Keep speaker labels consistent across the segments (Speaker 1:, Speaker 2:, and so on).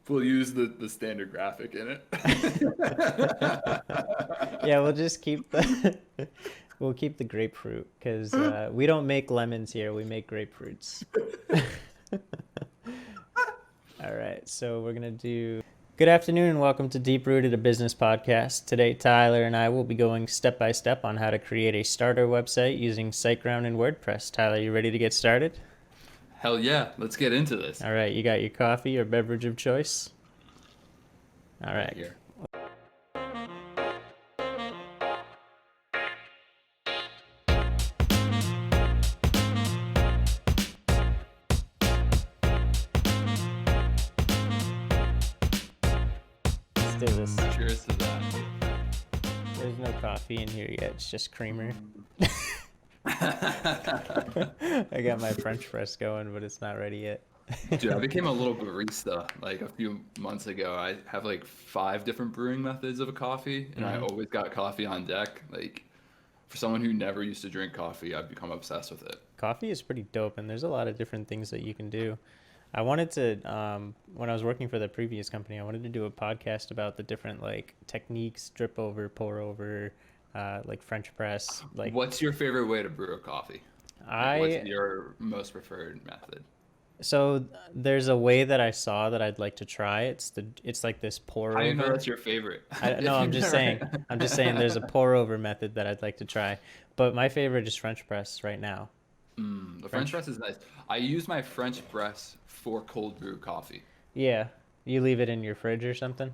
Speaker 1: We'll use the standard graphic in it.
Speaker 2: Yeah, we'll just keep the we'll keep the grapefruit because we don't make lemons here. We make grapefruits. All right, so we're gonna do. Good afternoon and welcome to Deep Rooted, a business podcast. Today, Tyler and I will be going step by step on how to create a starter website using SiteGround and WordPress. Tyler, you ready to get started?
Speaker 1: Hell yeah, let's get into this.
Speaker 2: All right, you got your coffee or beverage of choice? All right.
Speaker 1: Here.
Speaker 2: Let's do this.
Speaker 1: Cheers to that.
Speaker 2: There's no coffee in here yet. It's just creamer. I got my French press going, but it's not ready yet.
Speaker 1: Dude, I became a little barista like a few months ago. I have like 5 different brewing methods of a coffee, and I always got coffee on deck. Like, for someone who never used to drink coffee, I've become obsessed with it.
Speaker 2: Coffee is pretty dope, and there's a lot of different things that you can do. I wanted to, when I was working for the previous company, I wanted to do a podcast about the different like techniques, drip over, pour over, like French press. Like,
Speaker 1: What's your favorite way to brew a coffee? Like, what's your most preferred method?
Speaker 2: So there's a way that I saw that I'd like to try. It's like this pour
Speaker 1: How do you know
Speaker 2: over.
Speaker 1: that's your favorite?
Speaker 2: No,
Speaker 1: If
Speaker 2: I'm
Speaker 1: you've
Speaker 2: just
Speaker 1: never-
Speaker 2: saying. I'm just saying there's a pour over method that I'd like to try. But my favorite is French press right now.
Speaker 1: The French press is nice. I use my French press for cold brew coffee.
Speaker 2: Yeah. You leave it in your fridge or something?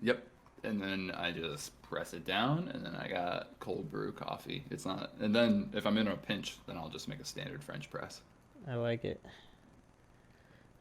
Speaker 1: Yep. And then I just press it down, and then I got cold brew coffee. It's not, and then if I'm in a pinch, then I'll just make a standard French press.
Speaker 2: I like it.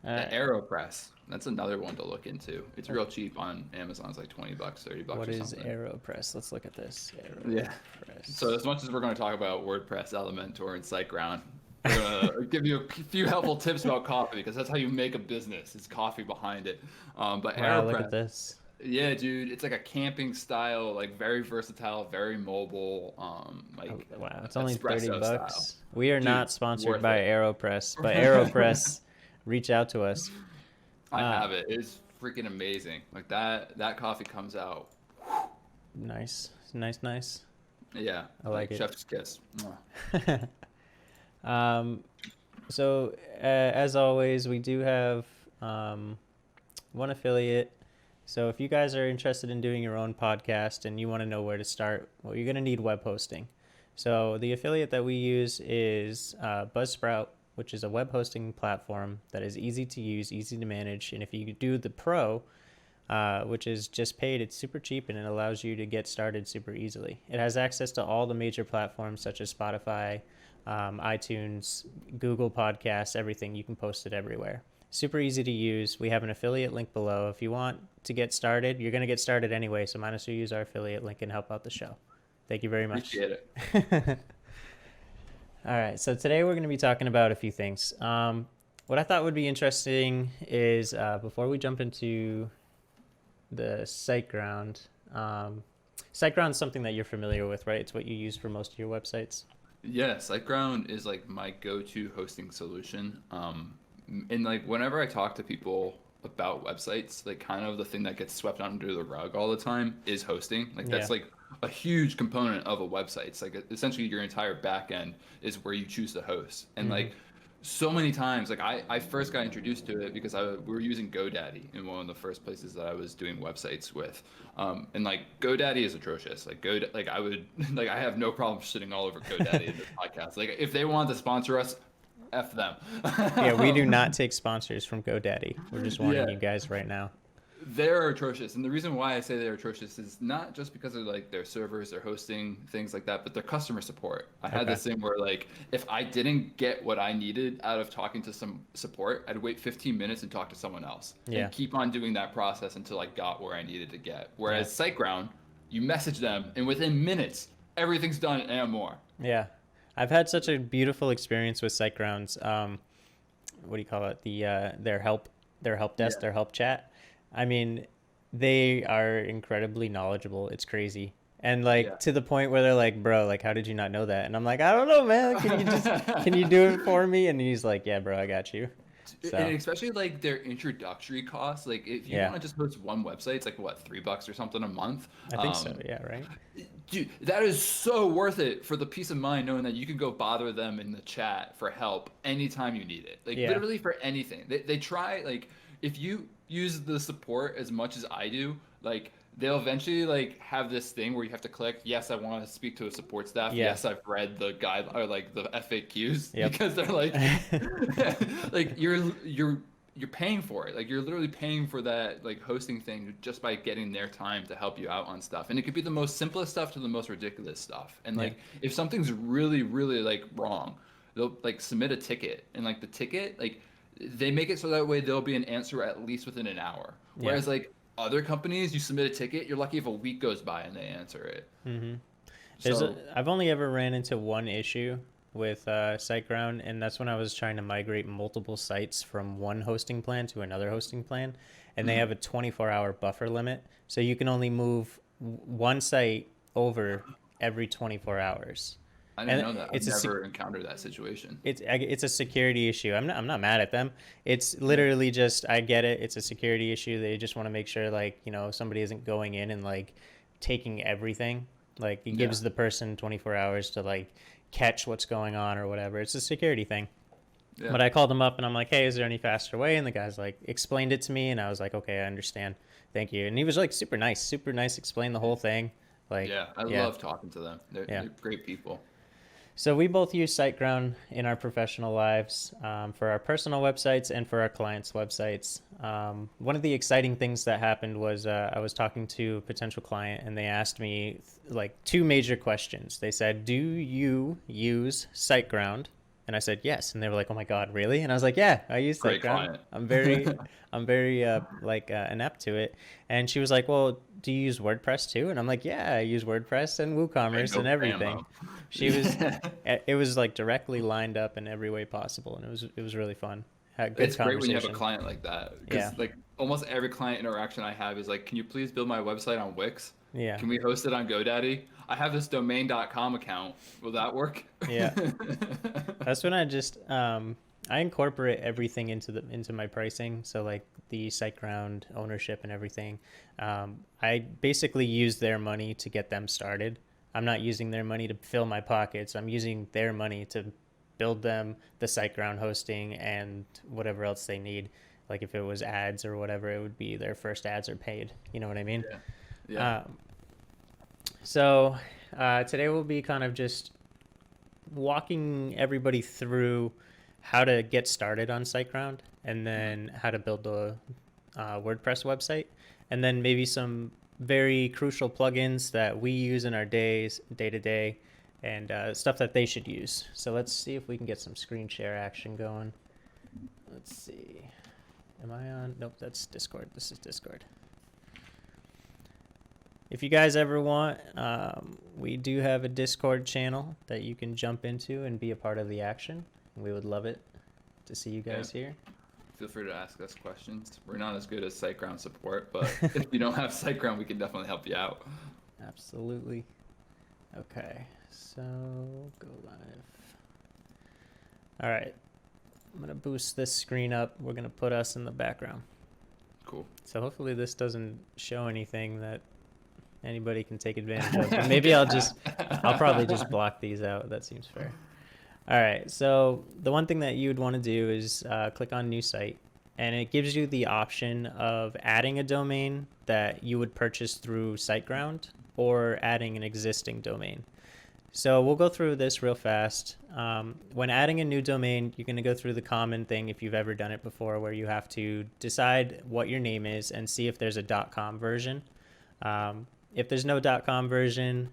Speaker 2: All
Speaker 1: The
Speaker 2: right.
Speaker 1: AeroPress, that's another one to look into. It's real cheap on Amazon. It's like $20, $30
Speaker 2: What
Speaker 1: or
Speaker 2: is
Speaker 1: something.
Speaker 2: AeroPress? Let's look at this.
Speaker 1: Yeah.
Speaker 2: AeroPress.
Speaker 1: So as much as we're going to talk about WordPress, Elementor, and SiteGround, we're going to give you a few helpful tips about coffee because that's how you make a business. It's coffee behind it. But
Speaker 2: Wow, look
Speaker 1: AeroPress,
Speaker 2: at this.
Speaker 1: yeah, dude, it's like a camping style, like very versatile, very mobile, like
Speaker 2: Wow, it's only 30
Speaker 1: espresso
Speaker 2: bucks.
Speaker 1: style.
Speaker 2: We are
Speaker 1: Dude,
Speaker 2: not sponsored
Speaker 1: worth
Speaker 2: by
Speaker 1: it.
Speaker 2: AeroPress, but AeroPress, reach out to us.
Speaker 1: I have it. It's freaking amazing. Like that coffee comes out.
Speaker 2: Nice. Nice.
Speaker 1: Yeah,
Speaker 2: I like it.
Speaker 1: chef's kiss. Mwah.
Speaker 2: So as always, we do have one affiliate. So if you guys are interested in doing your own podcast and you want to know where to start, well, you're going to need web hosting. So the affiliate that we use is Buzzsprout, which is a web hosting platform that is easy to use, easy to manage. And if you do the pro, which is just paid, it's super cheap and it allows you to get started super easily. It has access to all the major platforms such as Spotify, iTunes, Google Podcasts, everything. You can post it everywhere. Super easy to use. We have an affiliate link below. If you want to get started, you're going to get started anyway, so might as well use our affiliate link and help out the show. Thank you very much.
Speaker 1: Appreciate it.
Speaker 2: All right, so today we're going to be talking about a few things. What I thought would be interesting is before we jump into the SiteGround, SiteGround is something that you're familiar with, right? It's what you use for most of your websites.
Speaker 1: Yeah, SiteGround is like my go-to hosting solution. And like whenever I talk to people about websites, like kind of the thing that gets swept under the rug all the time is hosting. Like that's
Speaker 2: Yeah.
Speaker 1: like a huge component of a website. It's like essentially your entire back end is where you choose to host. And like so many times, like I first got introduced to it because we were using GoDaddy in one of the first places that I was doing websites with. And like GoDaddy is atrocious. Like I would like I have no problem shitting all over GoDaddy in this podcast. Like if they want to sponsor us, F them.
Speaker 2: Yeah, we do not take sponsors from GoDaddy. We're just warning
Speaker 1: Yeah.
Speaker 2: you guys right now.
Speaker 1: They're atrocious, and the reason why I say they're atrocious is not just because of like their servers, their hosting, things like that, but their customer support. I had
Speaker 2: Okay.
Speaker 1: this thing where like if I didn't get what I needed out of talking to some support, I'd wait 15 minutes and talk to someone else,
Speaker 2: Yeah.
Speaker 1: and keep on doing that process until I got where I needed to get. Whereas SiteGround, you message them, and within minutes, everything's done and more.
Speaker 2: Yeah, I've had such a beautiful experience with SiteGrounds. What do you call it? Their help desk,
Speaker 1: Yeah.
Speaker 2: their help chat. I mean, they are incredibly knowledgeable. It's crazy. And like
Speaker 1: Yeah.
Speaker 2: to the point where they're like, bro, like, how did you not know that? And I'm like, I don't know, man. Can you do it for me? And he's like, yeah, bro, I got you. So
Speaker 1: And especially like their introductory costs, like if you
Speaker 2: yeah,
Speaker 1: want to just host one website, it's like what, $3 or something a month.
Speaker 2: I think so. Yeah, right.
Speaker 1: Dude, that is so worth it for the peace of mind knowing that you can go bother them in the chat for help anytime you need it. Like
Speaker 2: Yeah,
Speaker 1: literally for anything. They try, like, if you use the support as much as I do, like they'll eventually like have this thing where you have to click, yes, I want to speak to a support staff.
Speaker 2: yeah,
Speaker 1: Yes, I've read the guide or like the FAQs
Speaker 2: yep.
Speaker 1: because they're like like you're paying for it. Like you're literally paying for that like hosting thing just by getting their time to help you out on stuff. And it could be the most simplest stuff to the most ridiculous stuff. And
Speaker 2: Yeah,
Speaker 1: like if something's really, really like wrong, they'll like submit a ticket. And like the ticket, like they make it so that way there'll be an answer at least within an hour.
Speaker 2: yeah.
Speaker 1: Whereas like other companies, you submit a ticket, you're lucky if a week goes by and they answer it.
Speaker 2: Mm-hmm.
Speaker 1: So
Speaker 2: I've only ever ran into one issue with SiteGround, and that's when I was trying to migrate multiple sites from one hosting plan to another hosting plan, and they
Speaker 1: mhm.
Speaker 2: have a 24-hour buffer limit, so you can only move one site over every 24 hours.
Speaker 1: I didn't
Speaker 2: And
Speaker 1: know that. I've never encountered that situation.
Speaker 2: it's a security issue. I'm not mad at them. It's literally just, I get it. It's a security issue. They just want to make sure, like, somebody isn't going in and like taking everything. Like it
Speaker 1: Yeah.
Speaker 2: gives the person 24 hours to like catch what's going on or whatever. It's a security thing.
Speaker 1: Yeah.
Speaker 2: But I called him up and I'm like, hey, is there any faster way? And the guy's like, explained it to me, and I was like, okay, I understand. Thank you. And he was like super nice, explained the whole thing. Like,
Speaker 1: Yeah, I
Speaker 2: yeah,
Speaker 1: love talking to them.
Speaker 2: yeah.
Speaker 1: They're great people.
Speaker 2: So we both use SiteGround in our professional lives, for our personal websites and for our clients' websites. One of the exciting things that happened was I was talking to a potential client, and they asked me like two major questions. They said, "Do you use SiteGround?" And I said, "Yes." And they were like, "Oh my God, really?" And I was like, "Yeah, I use
Speaker 1: Great
Speaker 2: SiteGround.
Speaker 1: client.
Speaker 2: I'm very inept to it." And she was like, "Well, do you use WordPress too?" And I'm like, "Yeah, I use WordPress and WooCommerce
Speaker 1: Bingo
Speaker 2: and everything."
Speaker 1: camo.
Speaker 2: She was, it was like directly lined up in every way possible, and it was really fun. Had good
Speaker 1: It's great when you have a
Speaker 2: conversation.
Speaker 1: client like that
Speaker 2: Yeah,
Speaker 1: because like almost every client interaction I have is like, can you please build my website on Wix?
Speaker 2: yeah,
Speaker 1: Can we host it on GoDaddy? I have this domain.com account. Will that work?
Speaker 2: yeah. That's when I incorporate everything into my pricing. So like the SiteGround ownership and everything. I basically use their money to get them started. I'm not using their money to fill my pockets. I'm using their money to build them the SiteGround hosting and whatever else they need. Like if it was ads or whatever, it would be their first ads are paid. You know what I mean?
Speaker 1: Yeah. Yeah.
Speaker 2: So today we'll be kind of just walking everybody through how to get started on SiteGround, and then how to build a WordPress website, and then maybe some very crucial plugins that we use in our day to day, and stuff that they should use. So let's see if we can get some screen share action going. Let's see. Am I on? Nope, that's Discord. This is Discord. If you guys ever want, we do have a Discord channel that you can jump into and be a part of the action. We would love it to see you guys here.
Speaker 1: Feel free to ask us questions. We're not as good as SiteGround support, but if you don't have SiteGround, we can definitely help you out.
Speaker 2: Absolutely. Okay, so go live. All right, I'm gonna boost this screen up. We're gonna put us in the background.
Speaker 1: Cool.
Speaker 2: So hopefully this doesn't show anything that anybody can take advantage of. But maybe I'll probably just block these out. That seems fair. All right, so the one thing that you would want to do is click on New Site, and it gives you the option of adding a domain that you would purchase through SiteGround or adding an existing domain. So we'll go through this real fast. When adding a new domain, you're going to go through the common thing if you've ever done it before, where you have to decide what your name is and see if there's a .com version. If there's no .com version,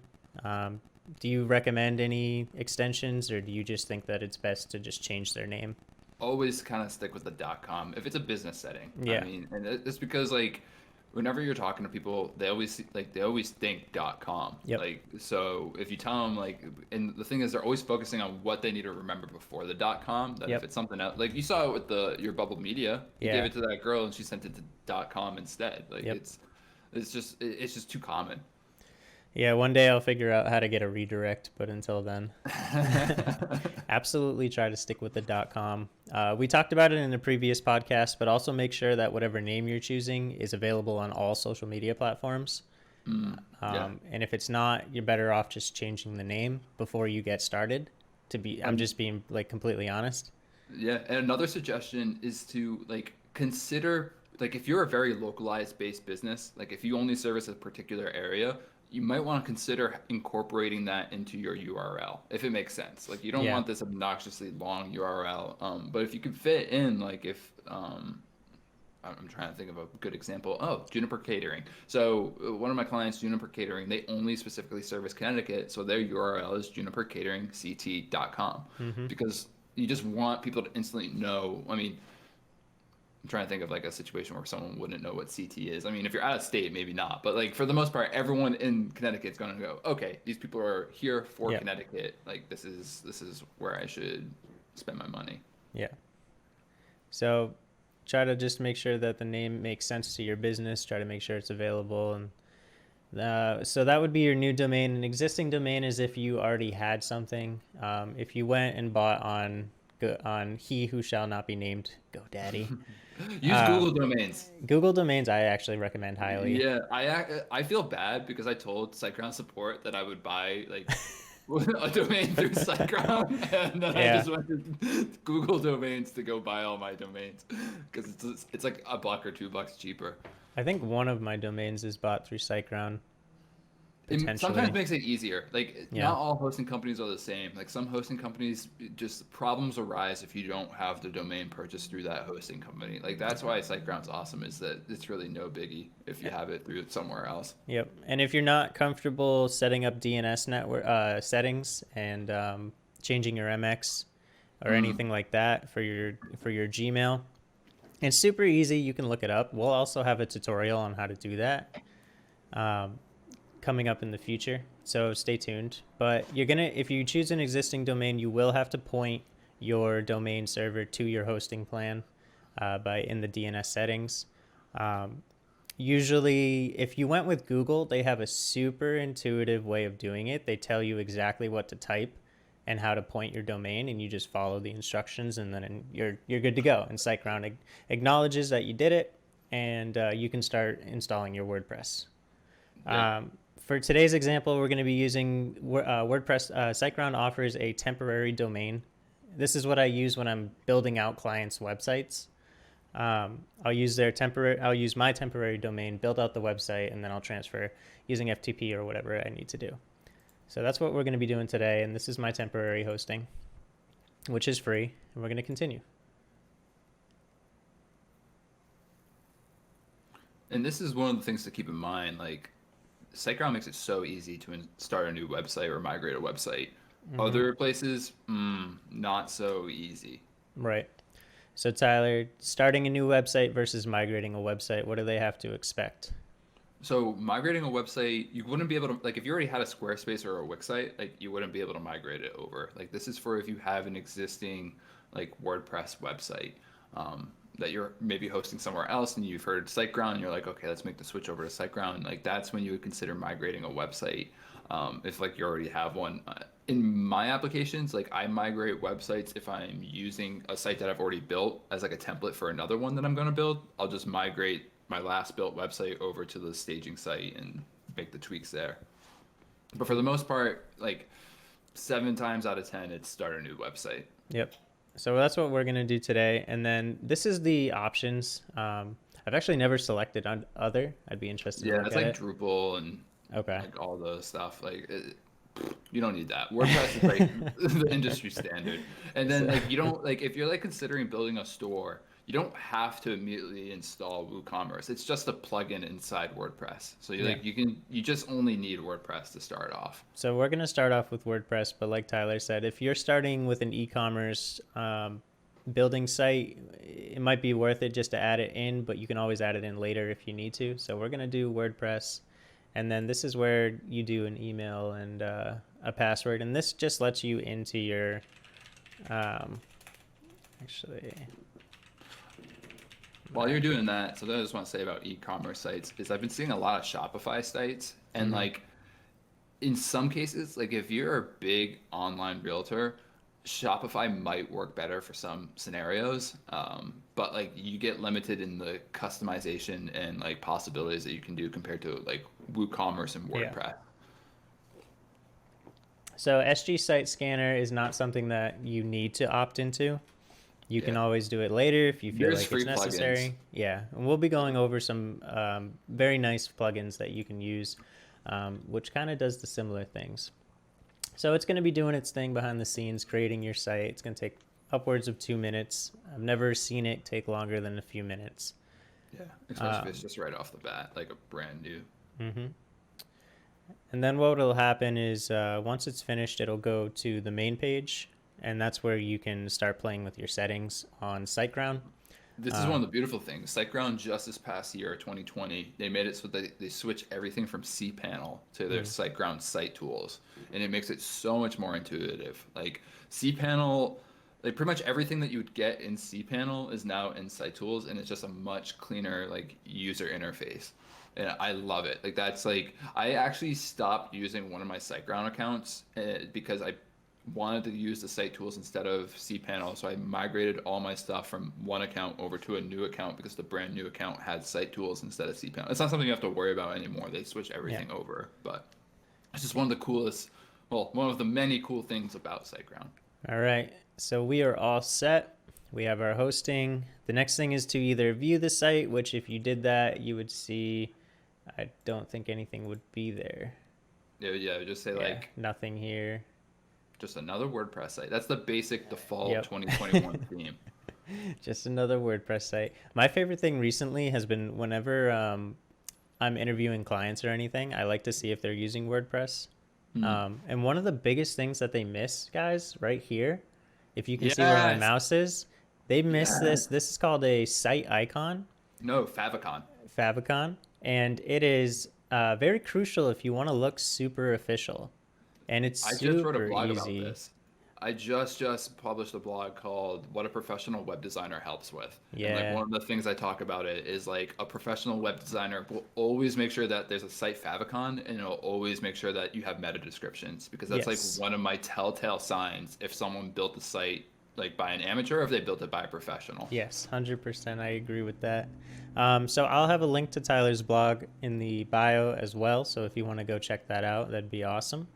Speaker 2: do you recommend any extensions, or do you just think that it's best to just change their name?
Speaker 1: Always kind of stick with the .com if it's a business setting.
Speaker 2: Yeah.
Speaker 1: I mean, and it's because like whenever you're talking to people, they always think .com.
Speaker 2: Yep.
Speaker 1: Like, so if you tell them like, and the thing is, they're always focusing on what they need to remember before the .com. That
Speaker 2: Yep.
Speaker 1: if it's something else, like you saw it with your Bubble Media, you
Speaker 2: Yeah.
Speaker 1: gave it to that girl and she sent it to .com instead. Like
Speaker 2: Yep.
Speaker 1: it's just too common.
Speaker 2: Yeah, one day I'll figure out how to get a redirect, but until then, absolutely try to stick with the .com. We talked about it in a previous podcast, but also make sure that whatever name you're choosing is available on all social media platforms.
Speaker 1: Yeah.
Speaker 2: And if it's not, you're better off just changing the name before you get started. I'm just being like completely honest.
Speaker 1: Yeah, and another suggestion is to like consider like if you're a very localized based business, like if you only service a particular area, you might want to consider incorporating that into your URL if it makes sense. Like you don't
Speaker 2: Yeah.
Speaker 1: want this obnoxiously long URL, but if you can fit in like if I'm trying to think of a good example. Oh, Juniper Catering. So one of my clients, Juniper Catering, they only specifically service Connecticut, so their URL is junipercateringct.com
Speaker 2: Mm-hmm.
Speaker 1: because you just want people to instantly know. I mean, I'm trying to think of like a situation where someone wouldn't know what CT is. I mean, if you're out of state, maybe not, but like for the most part, everyone in Connecticut is going to go, okay, these people are here for
Speaker 2: Yeah.
Speaker 1: Connecticut. Like this is where I should spend my money.
Speaker 2: Yeah. So try to just make sure that the name makes sense to your business. Try to make sure it's available. And so that would be your new domain. An existing domain is if you already had something. If you went and bought on He Who Shall Not Be Named GoDaddy.
Speaker 1: Use Google domains.
Speaker 2: Google domains I actually recommend highly.
Speaker 1: Yeah, I feel bad because I told SiteGround support that I would buy like a domain through SiteGround, and then I
Speaker 2: Yeah.
Speaker 1: just went to Google domains to go buy all my domains because it's like $1 or $2 cheaper.
Speaker 2: I think one of my domains is bought through SiteGround,
Speaker 1: It sometimes
Speaker 2: potentially.
Speaker 1: makes it easier. Like
Speaker 2: Yeah.
Speaker 1: not all hosting companies are the same. Like some hosting companies, just problems arise if you don't have the domain purchased through that hosting company. Like that's why SiteGround's awesome is that it's really no biggie if you have it through somewhere else.
Speaker 2: Yep. And if you're not comfortable setting up DNS network settings and changing your MX or
Speaker 1: Mm.
Speaker 2: anything like that for your Gmail, it's super easy. You can look it up. We'll also have a tutorial on how to do that um, coming up in the future. So stay tuned. But if you choose an existing domain, you will have to point your domain server to your hosting plan by in the DNS settings. Usually, if you went with Google, they have a super intuitive way of doing it. They tell you exactly what to type and how to point your domain, and you just follow the instructions, and then you're good to go. And SiteGround acknowledges that you did it, and you can start installing your WordPress.
Speaker 1: Yeah.
Speaker 2: For today's example, we're going to be using WordPress. SiteGround offers a temporary domain. This is what I use when I'm building out clients' websites. I'll use my temporary domain, build out the website, and then I'll transfer using FTP or whatever I need to do. So that's what we're going to be doing today, and this is my temporary hosting, which is free, and we're going to continue.
Speaker 1: And this is one of the things to keep in mind. Like, SiteGround makes it so easy to start a new website or migrate a website.
Speaker 2: Mm-hmm.
Speaker 1: Other places, not so easy.
Speaker 2: Right. So Tyler, starting a new website versus migrating a website, what do they have to expect?
Speaker 1: So migrating a website, you wouldn't be able to like if you already had a Squarespace or a Wix site, like you wouldn't be able to migrate it over. Like this is for if you have an existing like WordPress website that you're maybe hosting somewhere else and you've heard SiteGround and you're like, okay, let's make the switch over to SiteGround. Like that's when you would consider migrating a website if like you already have one. In my applications, like I migrate websites if I'm using a site that I've already built as like a template for another one that I'm going to build. I'll just migrate my last built website over to the staging site and make the tweaks there. But for the most part, like 7 times out of 10, it's start a new website.
Speaker 2: Yep. So that's what we're going to do today. And then this is the options. I've actually never selected on other. I'd be interested to
Speaker 1: Yeah,
Speaker 2: look
Speaker 1: it's
Speaker 2: at
Speaker 1: like
Speaker 2: it.
Speaker 1: Drupal and
Speaker 2: Okay.
Speaker 1: like all the stuff. Like you don't need that. WordPress is like the industry standard. And then
Speaker 2: So,
Speaker 1: like you don't like if you're like considering building a store, you don't have to immediately install WooCommerce. It's just a plugin inside WordPress. So you
Speaker 2: yeah.
Speaker 1: like you just only need WordPress to start off.
Speaker 2: So we're going to start off with WordPress, but like Tyler said, if you're starting with an e-commerce building site, it might be worth it just to add it in, but you can always add it in later if you need to. So we're going to do WordPress. And then this is where you do an email and a password. And this just lets you into your, actually.
Speaker 1: While you're doing that, so that I just want to say about e-commerce sites is I've been seeing a lot of Shopify sites and like in some cases, like if you're a big online realtor, Shopify might work better for some scenarios. But like you get limited in the customization and like possibilities that you can do compared to like WooCommerce and
Speaker 2: Yeah.
Speaker 1: WordPress.
Speaker 2: So SG Site Scanner is not something that you need to opt into. You can
Speaker 1: Yeah.
Speaker 2: always do it later if you feel
Speaker 1: There's
Speaker 2: like it's
Speaker 1: free plugins.
Speaker 2: necessary. Yeah, and we'll be going over some very nice plugins that you can use, which kind of does the similar things. So it's going to be doing its thing behind the scenes, creating your site. It's going to take upwards of 2 minutes. I've never seen it take longer than a few minutes.
Speaker 1: Yeah. Especially if it's just right off the bat, like a brand new.
Speaker 2: Mm-hmm. And then what will happen is once it's finished, it'll go to the main page, and that's where you can start playing with your settings on SiteGround.
Speaker 1: This is one of the beautiful things. SiteGround just this past year, 2020, they made it so they switch everything from cPanel to their SiteGround site tools, and it makes it so much more intuitive. Like cPanel, like pretty much everything that you would get in cPanel is now in Site Tools, and it's just a much cleaner like user interface. And I love it. Like that's like I actually stopped using one of my SiteGround accounts because I wanted to use the site tools instead of cPanel, so I migrated all my stuff from one account over to a new account because the brand new account had site tools instead of cPanel. It's not something you have to worry about anymore. They switch everything over, but it's just one of the coolest, well, one of the many cool things about SiteGround.
Speaker 2: All right, so we are all set. We have our hosting. The next thing is to either view the site, which if you did that, you would see, I don't think anything would be there.
Speaker 1: Yeah, just say
Speaker 2: Yeah,
Speaker 1: like
Speaker 2: nothing here.
Speaker 1: just another WordPress site. That's the basic default
Speaker 2: Yep.
Speaker 1: 2021 theme.
Speaker 2: Just another WordPress site. My favorite thing recently has been whenever I'm interviewing clients or anything, I like to see if they're using WordPress. And one of the biggest things that they miss, guys, right here, if you can see where my
Speaker 1: Yes.
Speaker 2: mouse is, they miss this.
Speaker 1: Yes.
Speaker 2: This is called a site icon,
Speaker 1: No, Favicon.
Speaker 2: favicon, and it is very crucial if you want to look super official. And it's
Speaker 1: I just wrote a
Speaker 2: super
Speaker 1: blog about
Speaker 2: easy.
Speaker 1: this. I just published a blog called "What a Professional Web Designer Helps With," and like
Speaker 2: Yeah.
Speaker 1: one of the things I talk about it is like a professional web designer will always make sure that there's a site favicon, and it'll always make sure that you have meta descriptions because that's like
Speaker 2: Yes.
Speaker 1: one of my telltale signs if someone built a site like by an amateur or if they built it by a professional.
Speaker 2: Yes, 100%. I agree with that. So I'll have a link to Tyler's blog in the bio as well. So if you want to go check that out, that'd be awesome.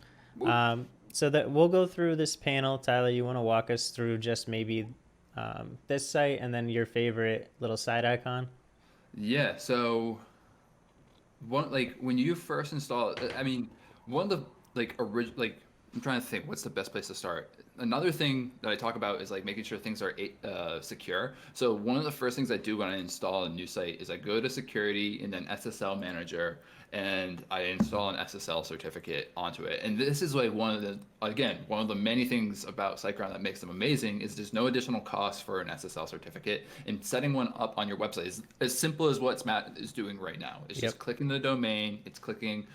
Speaker 2: So that we'll go through this panel. Tyler, you want to walk us through just maybe this site and then your favorite little side icon?
Speaker 1: Yeah, so one like when you first install it, I mean, one of the like like I'm trying to think what's the best place to start. Another thing that I talk about is like making sure things are secure. So one of the first things I do when I install a new site is I go to security and then SSL manager and I install an SSL certificate onto it. And this is like one of the many things about SiteGround that makes them amazing is there's no additional cost for an SSL certificate. And setting one up on your website is as simple as what Matt is doing right now. It's just clicking the domain, it's clicking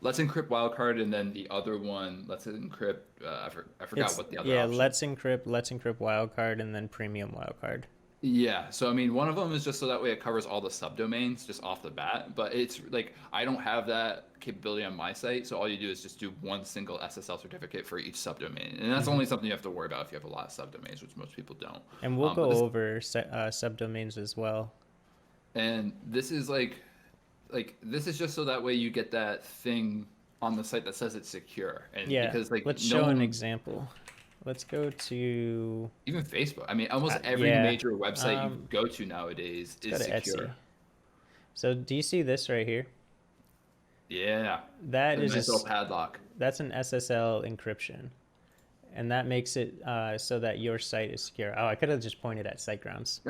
Speaker 1: Let's Encrypt Wildcard, and then the other one, Let's Encrypt, I forgot what the other option.
Speaker 2: Let's Encrypt Wildcard, and then Premium Wildcard.
Speaker 1: Yeah, so I mean, one of them is just so that way it covers all the subdomains just off the bat, but it's like I don't have that capability on my site, so all you do is just do one single SSL certificate for each subdomain, and that's only something you have to worry about if you have a lot of subdomains, which most people don't.
Speaker 2: And we'll go over subdomains as well.
Speaker 1: And this is like this is just so that way you get that thing on the site that says it's secure, and because like
Speaker 2: let's show an example. Let's go to
Speaker 1: even Facebook. I mean, almost every major website you go to nowadays is secure.
Speaker 2: Etsy. So do you see this right here?
Speaker 1: Yeah,
Speaker 2: that is
Speaker 1: nice little padlock.
Speaker 2: That's an SSL encryption, and that makes it so that your site is secure. Oh, I could have just pointed at SiteGrounds.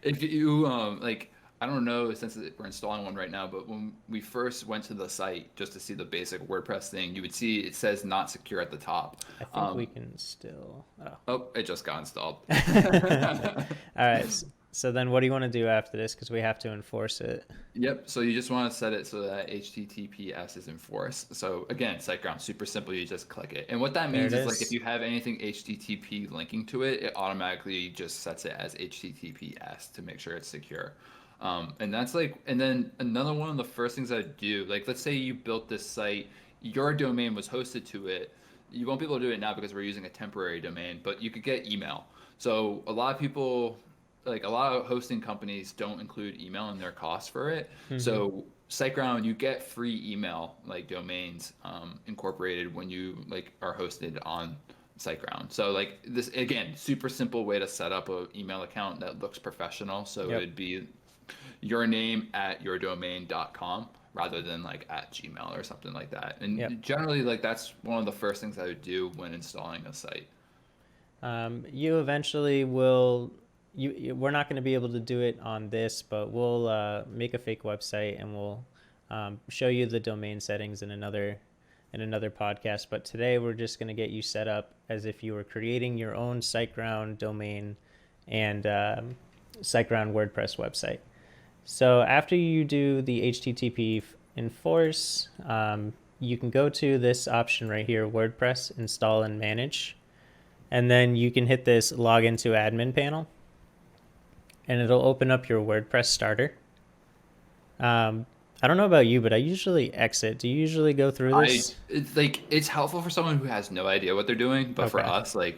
Speaker 1: If you like, I don't know since we're installing one right now, but when we first went to the site just to see the basic WordPress thing, you would see it says not secure at the top.
Speaker 2: I think we can still.
Speaker 1: Oh, it just got installed.
Speaker 2: All right. So then what do you want to do after this? Because we have to enforce it.
Speaker 1: Yep. So you just want to set it so that HTTPS is enforced. So again, SiteGround, super simple. You just click it. And what that means is like if you have anything HTTP linking to it, it automatically just sets it as HTTPS to make sure it's secure. And that's like, and then another one of the first things I do, like let's say you built this site, your domain was hosted to it. You won't be able to do it now because we're using a temporary domain, but you could get email. So a lot of people, like a lot of hosting companies don't include email in their cost for it.
Speaker 2: Mm-hmm.
Speaker 1: So SiteGround, you get free email like domains incorporated when you like are hosted on SiteGround. So like this again, super simple way to set up an email account that looks professional. So
Speaker 2: Yep.
Speaker 1: it'd be your name at yourdomain.com rather than like at Gmail or something like that.
Speaker 2: Yep.
Speaker 1: And generally, like that's one of the first things I would do when installing a site.
Speaker 2: You eventually will. We're not going to be able to do it on this, but we'll make a fake website and we'll show you the domain settings in another podcast. But today we're just going to get you set up as if you were creating your own SiteGround domain and SiteGround WordPress website. So after you do the HTTP enforce, you can go to this option right here, WordPress install and manage. And then you can hit this log into admin panel and it'll open up your WordPress starter. I don't know about you, but I usually exit. Do you usually go through this?
Speaker 1: It's like it's helpful for someone who has no idea what they're doing, but for
Speaker 2: Okay.
Speaker 1: us, like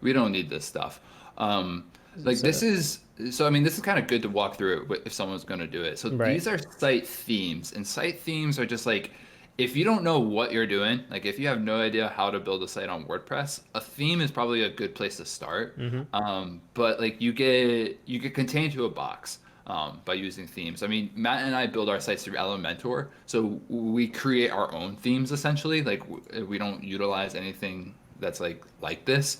Speaker 1: we don't need this stuff. Like
Speaker 2: So,
Speaker 1: this is so I mean this is kind of good to walk through it if someone's going to do it. So
Speaker 2: right.
Speaker 1: these are site themes, and site themes are just like if you don't know what you're doing, like if you have no idea how to build a site on WordPress, a theme is probably a good place to start.
Speaker 2: Mm-hmm.
Speaker 1: But like you get contained to a box by using themes. I mean, Matt and I build our sites through Elementor, so we create our own themes essentially. Like we don't utilize anything that's like this.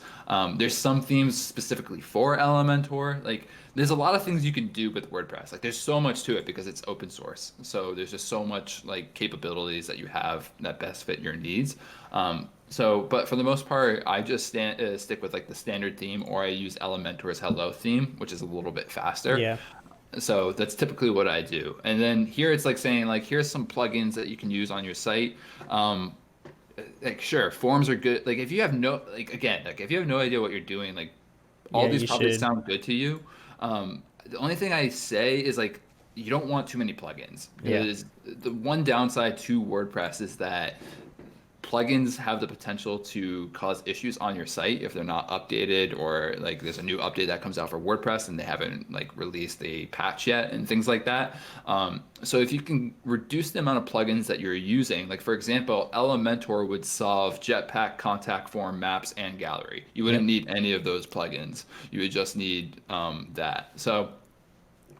Speaker 1: There's some themes specifically for Elementor. Like there's a lot of things you can do with WordPress. Like there's so much to it because it's open source. So there's just so much like capabilities that you have that best fit your needs. But for the most part, I just stick with like the standard theme, or I use Elementor's Hello theme, which is a little bit faster.
Speaker 2: Yeah.
Speaker 1: So that's typically what I do. And then here it's like saying like here's some plugins that you can use on your site. Like sure, forms are good. Like if you have no like again, like if you have no idea what you're doing, like all
Speaker 2: Yeah,
Speaker 1: these
Speaker 2: you
Speaker 1: probably
Speaker 2: should.
Speaker 1: sound good to you. The only thing I say is like you don't want too many plugins
Speaker 2: Yeah.
Speaker 1: because the one downside to WordPress is that plugins have the potential to cause issues on your site if they're not updated, or like there's a new update that comes out for WordPress and they haven't like released a patch yet and things like that. So if you can reduce the amount of plugins that you're using, like for example, Elementor would solve Jetpack, Contact Form, Maps, and Gallery. You wouldn't
Speaker 2: Yep.
Speaker 1: need any of those plugins. You would just need that. So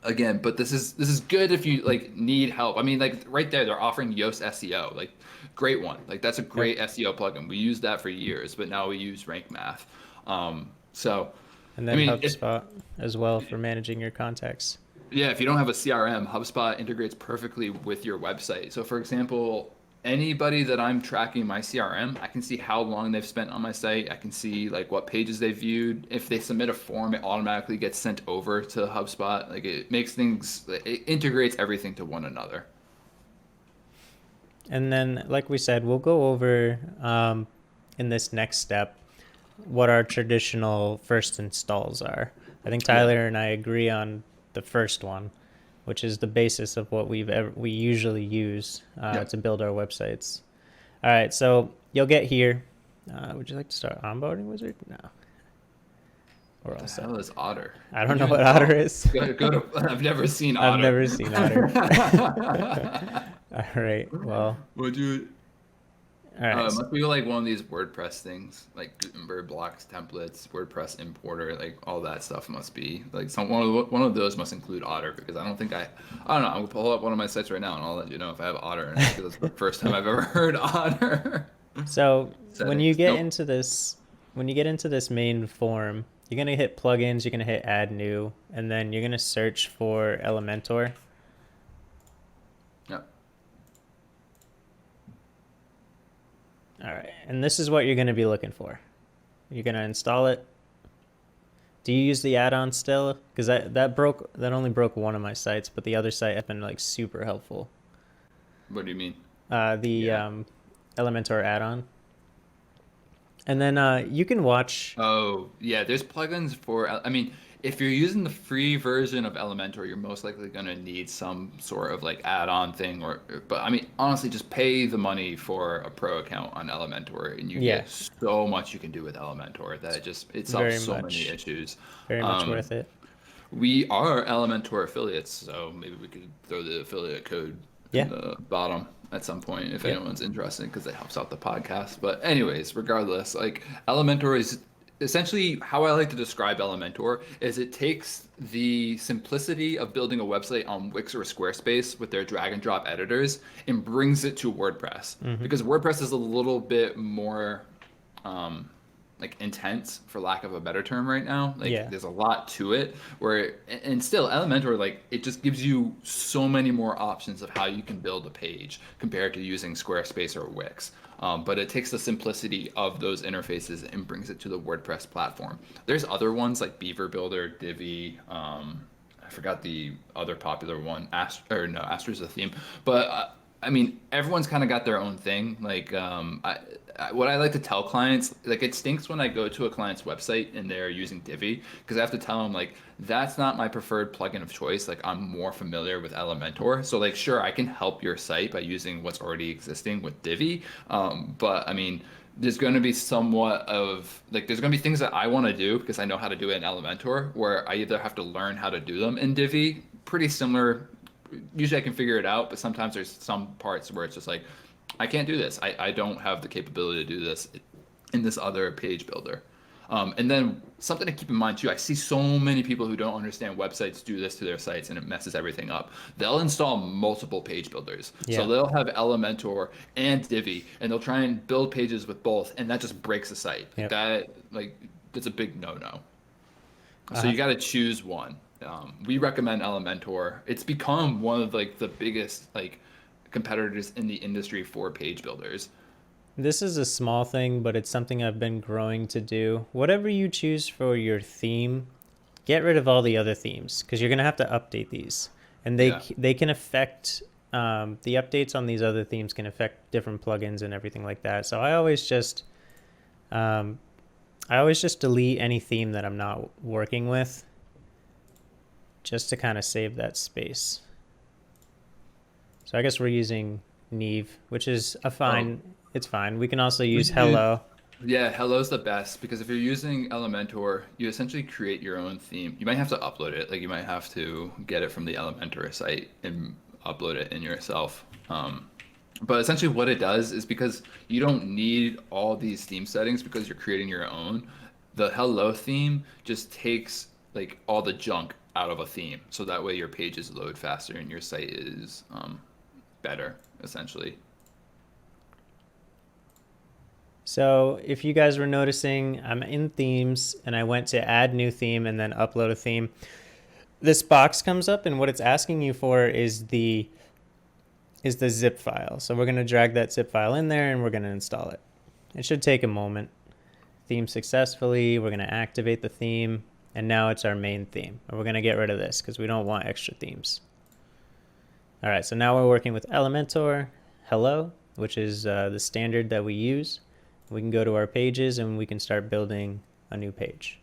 Speaker 1: again, but this is good if you like need help. I mean, like right there, they're offering Yoast SEO, like great one. Like that's a
Speaker 2: Yep.
Speaker 1: great SEO plugin. We used that for years, but now we use Rank Math. So
Speaker 2: And
Speaker 1: I
Speaker 2: then
Speaker 1: mean, if
Speaker 2: HubSpot as well for managing your contacts.
Speaker 1: yeah, if you don't have a CRM, HubSpot integrates perfectly with your website. So for example, anybody that I'm tracking my CRM, I can see how long they've spent on my site. I can see like what pages they viewed. If they submit a form, it automatically gets sent over to HubSpot. Like it makes things, it integrates everything to one another.
Speaker 2: And then, like we said, we'll go over in this next step what our traditional first installs are. I think
Speaker 1: Yeah.
Speaker 2: Tyler and I agree on the first one, which is the basis of what we usually use
Speaker 1: Yeah.
Speaker 2: to build our websites. All right, so you'll get here. Would you like to start onboarding wizard? No, we're
Speaker 1: What
Speaker 2: all
Speaker 1: the
Speaker 2: set.
Speaker 1: hell is Otter?
Speaker 2: I don't
Speaker 1: Would
Speaker 2: know
Speaker 1: you
Speaker 2: what
Speaker 1: install?
Speaker 2: Otter is.
Speaker 1: Go to, I've never seen
Speaker 2: I've
Speaker 1: Otter.
Speaker 2: never seen Otter. All right, well,
Speaker 1: Would you?
Speaker 2: all right.
Speaker 1: Must be like one of these WordPress things, like Gutenberg blocks, templates, WordPress importer, like all that stuff must be like one of those must include Otter because I don't know. I'm gonna pull up one of my sites right now and I'll let you know if I have Otter in it because that's the first time I've ever heard Otter.
Speaker 2: So when you
Speaker 1: Settings.
Speaker 2: get
Speaker 1: Nope.
Speaker 2: into this, main form, you're gonna hit plugins, you're gonna hit add new, and then you're gonna search for Elementor.
Speaker 1: Yep.
Speaker 2: All right, and this is what you're gonna be looking for. You're gonna install it. Do you use the add-on still? Because that only broke one of my sites, but the other site has been like super helpful.
Speaker 1: What do you mean?
Speaker 2: The
Speaker 1: Yeah.
Speaker 2: Elementor add-on, and then you can watch.
Speaker 1: Oh, yeah, there's plugins for, I mean, if you're using the free version of Elementor, you're most likely going to need some sort of like add-on thing but I mean, honestly, just pay the money for a pro account on Elementor and you
Speaker 2: Yeah,
Speaker 1: get so much you can do with Elementor that it solves
Speaker 2: very
Speaker 1: so many
Speaker 2: much,
Speaker 1: issues.
Speaker 2: very much
Speaker 1: Um,
Speaker 2: worth it.
Speaker 1: we are Elementor affiliates, so maybe we could throw the affiliate code
Speaker 2: Yeah.
Speaker 1: in the bottom at some point if
Speaker 2: Yep.
Speaker 1: anyone's interested because it helps out the podcast. But anyways, regardless, like Elementor is essentially how I like to describe Elementor is it takes the simplicity of building a website on Wix or Squarespace with their drag and drop editors and brings it to WordPress
Speaker 2: Mm-hmm.
Speaker 1: because WordPress is a little bit more um, like intense for lack of a better term right now. Like
Speaker 2: Yeah.
Speaker 1: there's a lot to it and still Elementor, like it just gives you so many more options of how you can build a page compared to using Squarespace or Wix. But it takes the simplicity of those interfaces and brings it to the WordPress platform. There's other ones like Beaver Builder, Divi, I forgot the other popular one, Astra's a theme, but I mean, everyone's kind of got their own thing. Like, what I like to tell clients, like, it stinks when I go to a client's website and they're using Divi because I have to tell them, like, that's not my preferred plugin of choice. Like, I'm more familiar with Elementor. So, like, sure, I can help your site by using what's already existing with Divi. But I mean, there's going to be somewhat of like there's going to be things that I want to do because I know how to do it in Elementor where I either have to learn how to do them in Divi, pretty similar. Usually I can figure it out, but sometimes there's some parts where it's just like I can't do this. I don't have the capability to do this in this other page builder. And then something to keep in mind too, I see so many people who don't understand websites do this to their sites and it messes everything up. They'll install multiple page builders. So
Speaker 2: Yeah.
Speaker 1: they'll have Elementor and Divi and they'll try and build pages with both and that just breaks the site.
Speaker 2: Yep.
Speaker 1: That's a big no-no. So
Speaker 2: Uh-huh.
Speaker 1: you got to choose one. We recommend Elementor. It's become one of like the biggest like competitors in the industry for page builders.
Speaker 2: This is a small thing, but it's something I've been growing to do. Whatever you choose for your theme, get rid of all the other themes because you're gonna have to update these, and
Speaker 1: Yeah.
Speaker 2: they can affect the updates on these other themes can affect different plugins and everything like that. So um, I always just delete any theme that I'm not working with, just to kind of save that space. So I guess we're using Neve, which is a fine. It's fine. We can also use Hello.
Speaker 1: Yeah, Hello's the best because if you're using Elementor, you essentially create your own theme. You might have to upload it, like you might have to get it from the Elementor site and upload it in yourself. But essentially what it does is because you don't need all these theme settings because you're creating your own, the Hello theme just takes like all the junk out of a theme. So that way your pages load faster and your site is better, essentially.
Speaker 2: So if you guys were noticing, I'm in themes and I went to add new theme and then upload a theme. This box comes up and what it's asking you for is the zip file. So we're going to drag that zip file in there and we're going to install it. It should take a moment. Theme successfully. We're going to activate the theme and now it's our main theme. And we're going to get rid of this because we don't want extra themes. All right, so now we're working with Elementor, Hello, which is the standard that we use. We can go to our pages and we can start building a new page.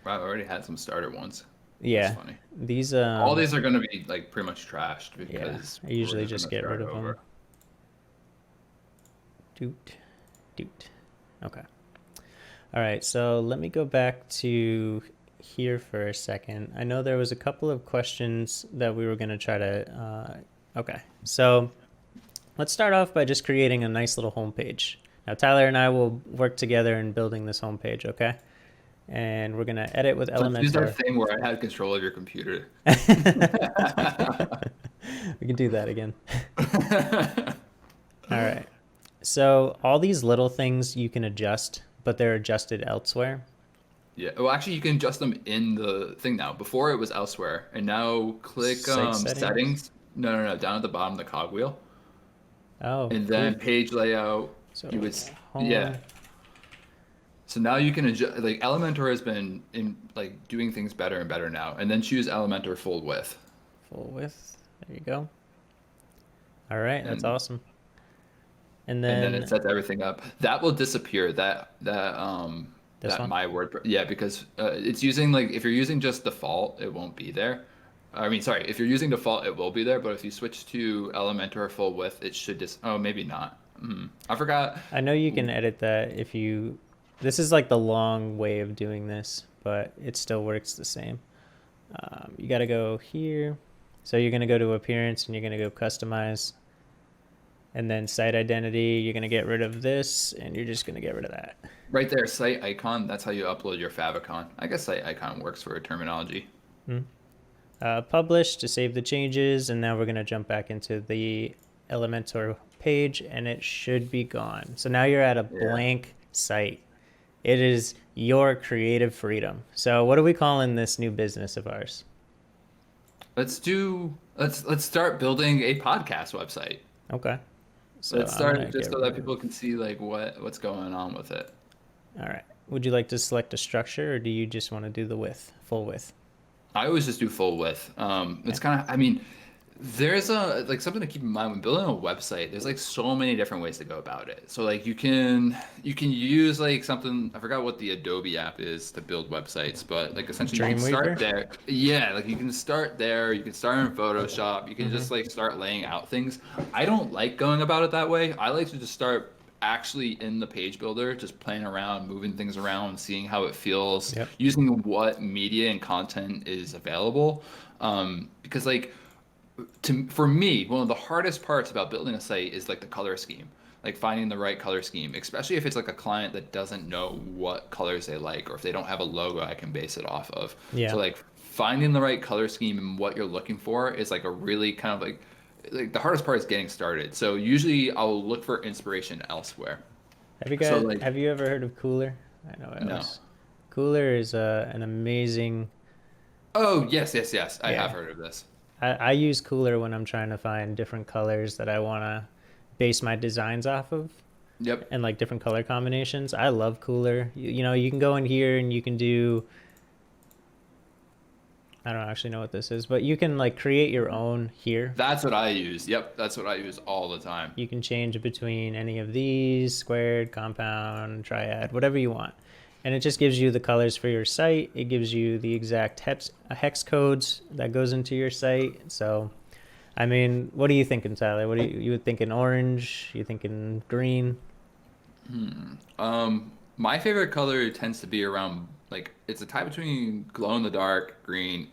Speaker 1: Wow, I already had some starter ones.
Speaker 2: Yeah,
Speaker 1: That's funny.
Speaker 2: these
Speaker 1: All these are going to be like pretty much trashed because
Speaker 2: I usually
Speaker 1: we're
Speaker 2: just
Speaker 1: gonna
Speaker 2: get rid
Speaker 1: start
Speaker 2: of them.
Speaker 1: over.
Speaker 2: Doot. Okay. All right, so let me go back to here for a second. I know there was a couple of questions that we were going to try to. Okay, so let's start off by just creating a nice little homepage. Now, Tyler and I will work together in building this homepage, okay? And we're going to edit with
Speaker 1: So use that
Speaker 2: Elementor.
Speaker 1: thing where I had control of your computer.
Speaker 2: We can do that again. All right. So all these little things you can adjust, but they're adjusted elsewhere.
Speaker 1: Yeah. Well, actually, you can adjust them in the thing now. Before it was elsewhere, and now click
Speaker 2: Site
Speaker 1: settings. No. Down at the bottom of the cogwheel,
Speaker 2: Oh,
Speaker 1: and then
Speaker 2: cool.
Speaker 1: page layout.
Speaker 2: So
Speaker 1: You would,
Speaker 2: home.
Speaker 1: yeah. So now you can adjust. Like Elementor has been in like doing things better and better now, and then choose Elementor full width.
Speaker 2: Full width. There you go. All right, that's
Speaker 1: And
Speaker 2: awesome. And
Speaker 1: and then
Speaker 2: then
Speaker 1: it sets everything up. That will disappear. That
Speaker 2: This one?
Speaker 1: my WordPress. Yeah, because it's using like if you're using just default, it won't be there. I mean, sorry, if you're using default, it will be there. But if you switch to Elementor full width, it should just. Oh, maybe not. I forgot.
Speaker 2: I know you can edit that if you. This is like the long way of doing this, but it still works the same. You got to go here. So you're going to go to appearance and you're going to go customize. And then site identity, you're going to get rid of this and you're just going to get rid of that.
Speaker 1: Right there, site icon. That's how you upload your favicon. I guess site icon works for a terminology.
Speaker 2: Publish to save the changes. And now we're going to jump back into the Elementor page and it should be gone. So now you're at a blank site. It is your creative freedom. So what are we calling this new business of ours?
Speaker 1: Let's start building a podcast website.
Speaker 2: Okay. So
Speaker 1: Let's start just so that people can see like what's going on with it.
Speaker 2: All right. Would you like to select a structure or do you just want to do the width, full width?
Speaker 1: I always just do full width. It's kind of, I mean, there's a like something to keep in mind when building a website. There's like so many different ways to go about it. So like you can use like something, I forgot what the Adobe app is to build websites, but like essentially you can start there. Yeah, like you can start there. You can start in Photoshop. You can just like start laying out things. I don't like going about it that way. I like to just start actually in the page builder, just playing around, moving things around, seeing how it feels, using what media and content is available. Because like for me, one of the hardest parts about building a site is like the color scheme, like finding the right color scheme, especially if it's like a client that doesn't know what colors they like, or if they don't have a logo I can base it off of.
Speaker 2: Yeah.
Speaker 1: So like finding the right color scheme and what you're looking for is like a really kind of like the hardest part is getting started. So usually I'll look for inspiration elsewhere.
Speaker 2: Have you ever heard of Cooler? I know
Speaker 1: No.
Speaker 2: Cooler is an amazing.
Speaker 1: Oh, yes. I have heard of this.
Speaker 2: I use Cooler when I'm trying to find different colors that I want to base my designs off of.
Speaker 1: Yep.
Speaker 2: And like different color combinations. I love Cooler. You know, you can go in here and you can do. I don't actually know what this is, but you can like create your own here.
Speaker 1: That's what I use. Yep, that's what I use all the time.
Speaker 2: You can change between any of these, squared, compound, triad, whatever you want. And it just gives you the colors for your site. It gives you the exact hex codes that goes into your site. So, I mean, what are you thinking, Tyler? What are you thinking? Orange? You thinking green?
Speaker 1: My favorite color tends to be around like it's a tie between glow in the dark green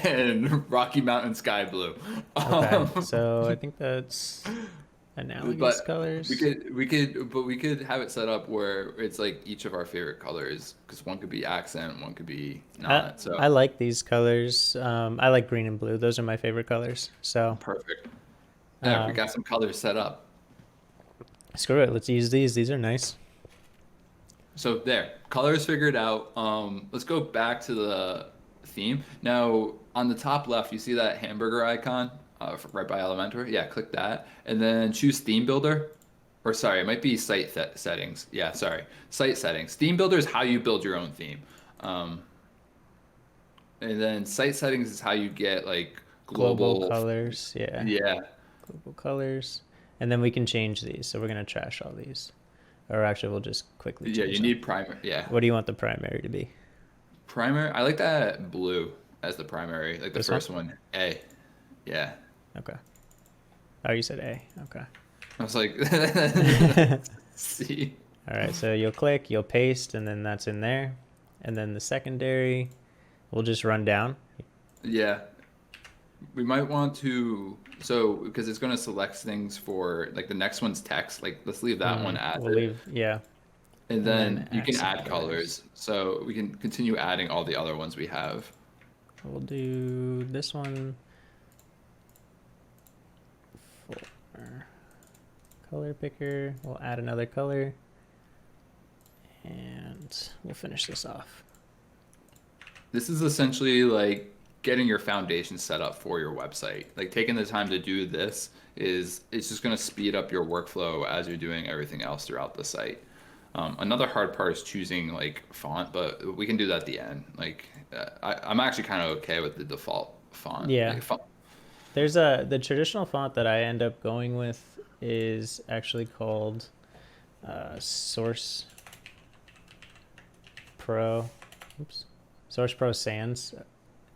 Speaker 1: and Rocky Mountain sky blue.
Speaker 2: Okay, so I think that's analogous colors.
Speaker 1: We could have it set up where it's like each of our favorite colors because one could be accent, one could be not. So
Speaker 2: I like these colors. I like green and blue. Those are my favorite colors. So
Speaker 1: perfect. Yeah, we got some colors set up.
Speaker 2: Screw it. Let's use these. These are nice.
Speaker 1: So there, colors figured out. Let's go back to the theme. Now, on the top left, you see that hamburger icon right by Elementor? Yeah, click that. And then choose Theme Builder. Or sorry, it might be Site Settings. Yeah, sorry. Site Settings. Theme Builder is how you build your own theme. And then Site Settings is how you get like global
Speaker 2: colors. Yeah.
Speaker 1: Yeah.
Speaker 2: Global colors. And then we can change these. So we're going to trash all these. Or actually, we'll just quickly change
Speaker 1: you need primary. Yeah.
Speaker 2: What do you want the primary to be?
Speaker 1: Primary? I like that blue as the primary. Like the
Speaker 2: This
Speaker 1: first one? A. Yeah.
Speaker 2: Okay. Oh, you said A. Okay.
Speaker 1: I was like, C.
Speaker 2: All right. So you'll click, you'll paste, and then that's in there. And then the secondary, we'll just run down.
Speaker 1: Yeah. We might want to, so because it's going to select things for like the next one's text. Like let's leave that one as
Speaker 2: we'll leave, yeah.
Speaker 1: And then you can add colors. So we can continue adding all the other ones we have.
Speaker 2: We'll do this one for color picker. We'll add another color. And we'll finish this off.
Speaker 1: This is essentially like getting your foundation set up for your website. Like taking the time to do this it's just going to speed up your workflow as you're doing everything else throughout the site. Another hard part is choosing like font, but we can do that at the end. Like I'm actually kind of okay with the default font.
Speaker 2: Yeah.
Speaker 1: Like,
Speaker 2: There's the traditional font that I end up going with is actually called Source Pro. Oops. Source Pro Sans.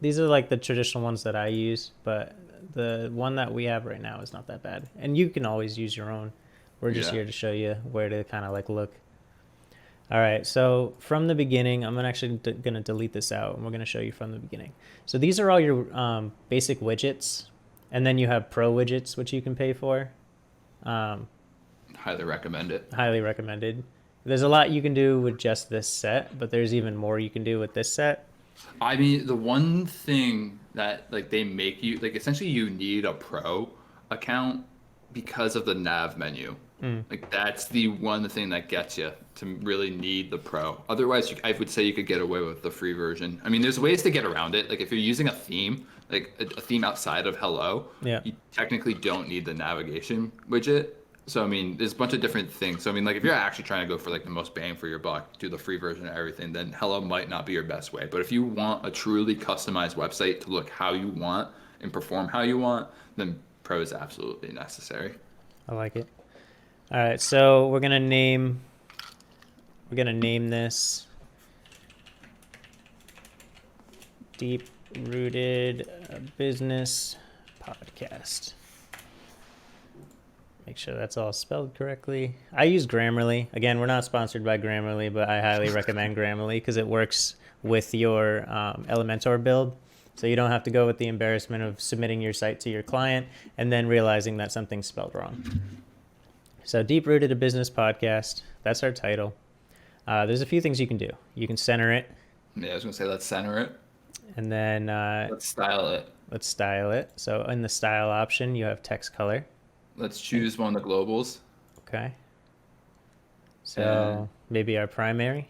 Speaker 2: These are like the traditional ones that I use, but the one that we have right now is not that bad. And you can always use your own. We're just here to show you where to kind of like look. All right, so from the beginning, I'm actually going to delete this out, and we're going to show you from the beginning. So these are all your basic widgets, and then you have pro widgets, which you can pay for.
Speaker 1: Highly recommend it.
Speaker 2: Highly recommended. There's a lot you can do with just this set, but there's even more you can do with this set.
Speaker 1: I mean, the one thing that like they make you like essentially you need a pro account because of the nav menu. Like that's the one thing that gets you to really need the pro. Otherwise, I would say you could get away with the free version. I mean, there's ways to get around it. Like if you're using a theme, like a theme outside of Hello, you technically don't need the navigation widget. So, I mean, there's a bunch of different things. So, I mean, like if you're actually trying to go for like the most bang for your buck, do the free version of everything, then Hello might not be your best way. But if you want a truly customized website to look how you want and perform how you want, then pro is absolutely necessary.
Speaker 2: I like it. All right, so we're gonna name this Deep Rooted Business Podcast. Make sure that's all spelled correctly. I use Grammarly. Again, we're not sponsored by Grammarly, but I highly recommend Grammarly because it works with your Elementor build. So you don't have to go with the embarrassment of submitting your site to your client and then realizing that something's spelled wrong. So Deep Rooted, a Business Podcast. That's our title. There's a few things you can do. You can center it.
Speaker 1: Yeah, I was going to say let's center it.
Speaker 2: And then
Speaker 1: let's style it.
Speaker 2: Let's style it. So in the style option, you have text color.
Speaker 1: Let's choose one of the globals.
Speaker 2: Okay. So maybe our primary.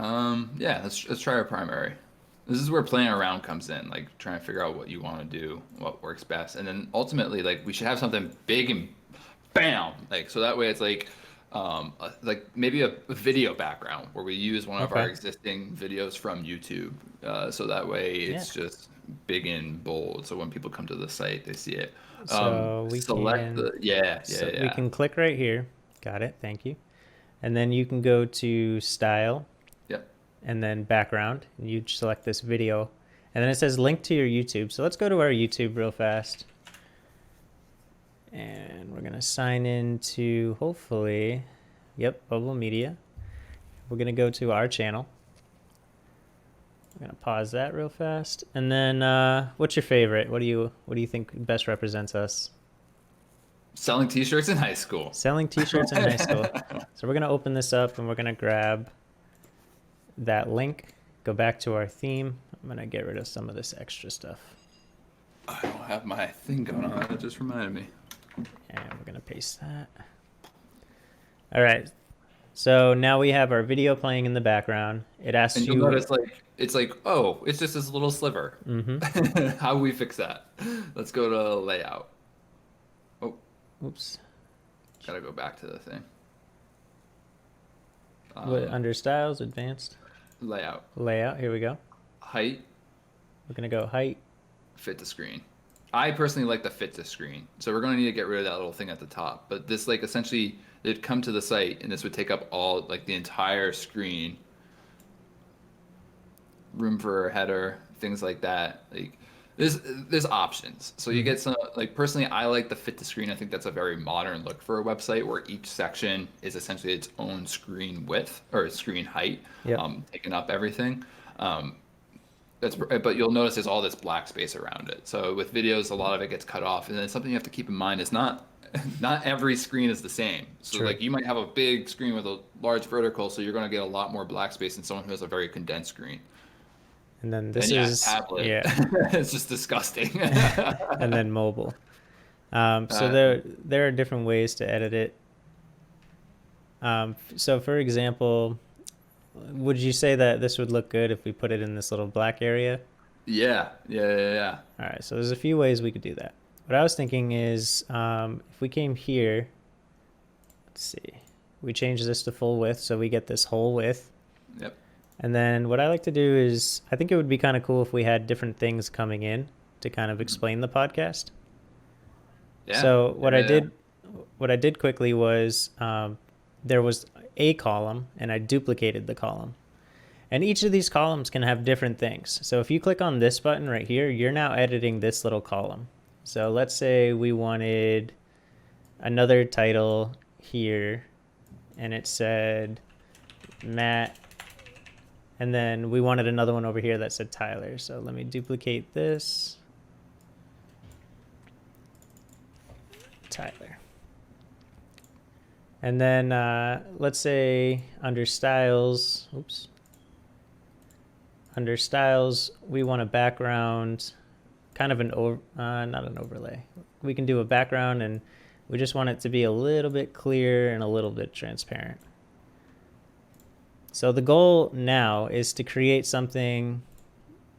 Speaker 1: Yeah, let's try our primary. This is where playing around comes in, like trying to figure out what you want to do, what works best, and then ultimately, like we should have something big and bam, like so that way it's like maybe a video background where we use one of our existing videos from YouTube, so that way it's just big and bold. So when people come to the site, they see it.
Speaker 2: So we
Speaker 1: select
Speaker 2: we can click right here. Got it. Thank you. And then you can go to style.
Speaker 1: Yep.
Speaker 2: And then background. And you select this video, and then it says link to your YouTube. So let's go to our YouTube real fast. And we're going to sign in to, hopefully, Bubble Media. We're going to go to our channel. I'm going to pause that real fast. And then what's your favorite? What do you think best represents us?
Speaker 1: Selling t-shirts in high school.
Speaker 2: Selling t-shirts in high school. So we're going to open this up and we're going to grab that link, go back to our theme. I'm going to get rid of some of this extra stuff.
Speaker 1: I don't have my thing going on. That just reminded me.
Speaker 2: And we're going to paste that. All right. So now we have our video playing in the background. It asks you.
Speaker 1: And you'll notice it's like, oh, it's just this little sliver.
Speaker 2: Mm-hmm.
Speaker 1: How do we fix that? Let's go to layout. Oh.
Speaker 2: Oops.
Speaker 1: Gotta go back to the thing.
Speaker 2: Under styles, advanced.
Speaker 1: Layout.
Speaker 2: Layout. Here we go.
Speaker 1: Height.
Speaker 2: We're going to go height.
Speaker 1: Fit to screen. I personally like the fit to screen. So we're going to need to get rid of that little thing at the top. But this like essentially it'd come to the site and this would take up all like the entire screen. Room for a header, things like that. Like there's options. So you get some like personally I like the fit to screen. I think that's a very modern look for a website where each section is essentially its own screen width or screen height, taking up everything. But you'll notice there's all this black space around it. So with videos, a lot of it gets cut off. And then something you have to keep in mind is not every screen is the same. So like you might have a big screen with a large vertical, so you're going to get a lot more black space than someone who has a very condensed screen.
Speaker 2: And then this is
Speaker 1: tablet. It's just disgusting.
Speaker 2: And then mobile. So there are different ways to edit it. So for example, would you say that this would look good if we put it in this little black area?
Speaker 1: Yeah. All
Speaker 2: right, so there's a few ways we could do that. What I was thinking is if we came here, let's see, we change this to full width so we get this whole width.
Speaker 1: Yep.
Speaker 2: And then what I like to do is, I think it would be kind of cool if we had different things coming in to kind of explain the podcast.
Speaker 1: Yeah.
Speaker 2: So what I did quickly was there was a column and I duplicated the column. And each of these columns can have different things. So if you click on this button right here, you're now editing this little column. So let's say we wanted another title here, and it said Matt, and then we wanted another one over here that said Tyler. So let me duplicate this. Tyler. And then let's say under styles, under styles, we want a background, kind of not an overlay. We can do a background, and we just want it to be a little bit clear and a little bit transparent. So the goal now is to create something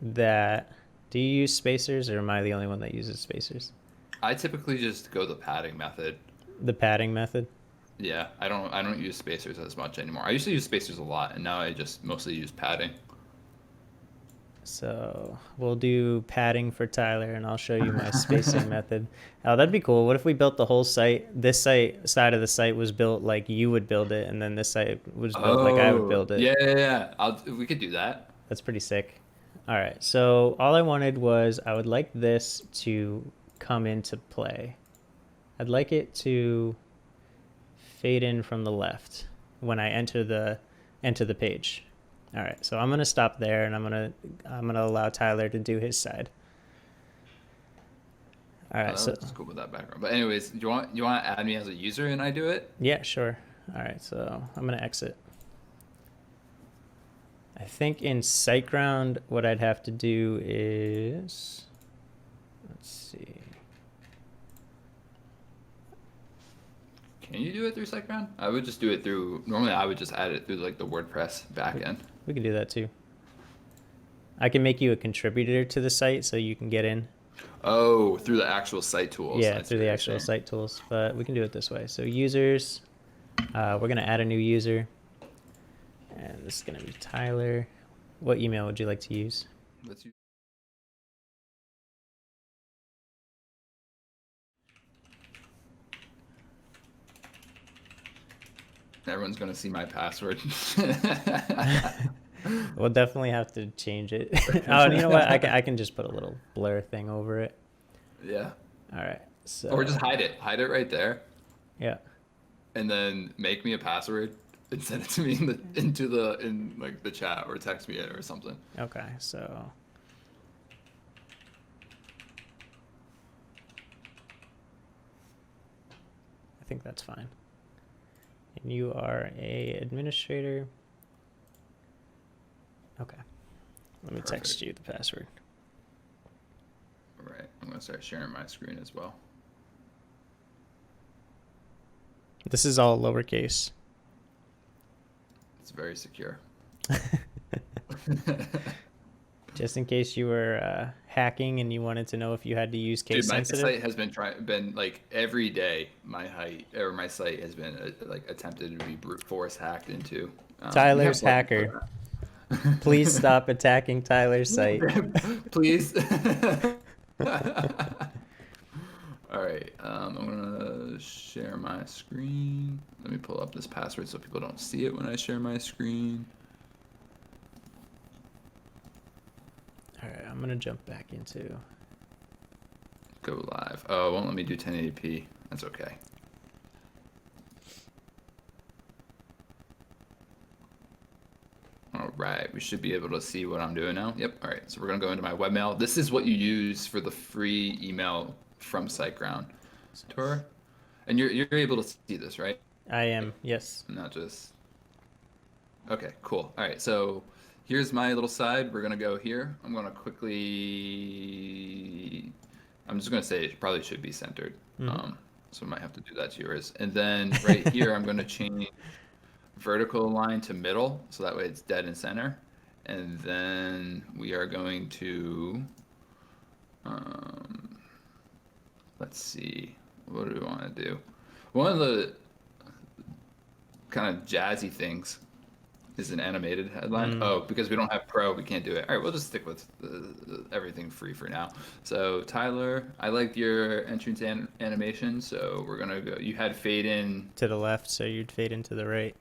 Speaker 2: that, do you use spacers, or am I the only one that uses spacers?
Speaker 1: I typically just go the padding method.
Speaker 2: The padding method?
Speaker 1: Yeah, I don't use spacers as much anymore. I used to use spacers a lot, and now I just mostly use padding.
Speaker 2: So we'll do padding for Tyler, and I'll show you my spacing method. Oh, that'd be cool. What if we built the whole site? This side of the site was built like you would build it, and then this site was built like I would build it.
Speaker 1: Yeah. We could do that.
Speaker 2: That's pretty sick. All right, so all I wanted was I would like this to come into play. I'd like it to fade in from the left when I enter the page. All right, so I'm gonna stop there, and I'm gonna allow Tyler to do his side. All right, so
Speaker 1: that's cool with that background. But anyways, you want to add me as a user and I do it?
Speaker 2: Yeah, sure. All right, so I'm gonna exit. I think in SiteGround, what I'd have to do is, let's see.
Speaker 1: Can you do it through SiteGround? I would just do it through, normally I would just add it through like the WordPress backend.
Speaker 2: We can do that too. I can make you a contributor to the site so you can get in.
Speaker 1: Oh, through the actual site tools.
Speaker 2: Yeah, through the actual site tools, but we can do it this way. So users, we're gonna add a new user, and this is gonna be Tyler. What email would you like to use?
Speaker 1: Let's use. Everyone's gonna see my password.
Speaker 2: We'll definitely have to change it. Oh, you know what? I can just put a little blur thing over it.
Speaker 1: Yeah.
Speaker 2: All right. So.
Speaker 1: Or just hide it. Hide it right there.
Speaker 2: Yeah.
Speaker 1: And then make me a password and send it to me in like the chat, or text me it or something.
Speaker 2: Okay. So. I think that's fine. And you are a administrator. Okay. Let me text you the password.
Speaker 1: All right. I'm going to start sharing my screen as well.
Speaker 2: This is all lowercase.
Speaker 1: It's very secure.
Speaker 2: Just in case you were hacking and you wanted to know if you had to use case sensitive.
Speaker 1: My site has been like every day. My site has been like attempted to be brute force hacked into.
Speaker 2: Tyler's hacker. Please stop attacking Tyler's site.
Speaker 1: Please. All right. I'm gonna share my screen. Let me pull up this password so people don't see it when I share my screen.
Speaker 2: All right, I'm gonna jump back into
Speaker 1: go live. Oh, it won't let me do 1080p. That's okay. All right, we should be able to see what I'm doing now. Yep. All right, so we're gonna go into my webmail. This is what you use for the free email from SiteGround tour, and you're able to see this, right?
Speaker 2: I am, yes.
Speaker 1: Not just. Okay, cool. All right, so here's my little side. We're gonna go here. I'm gonna quickly. I'm just gonna say it probably should be centered. So I might have to do that to yours. And then right here, I'm gonna change vertical line to middle, so that way it's dead in center. And then we are going to. Let's see. What do we want to do? One of the kind of jazzy things is an animated headline. Oh, because we don't have pro, we can't do it. All right, we'll just stick with everything free for now. So Tyler, I liked your entrance animation, so we're gonna go. You had fade in
Speaker 2: to the left, so you'd fade into the right.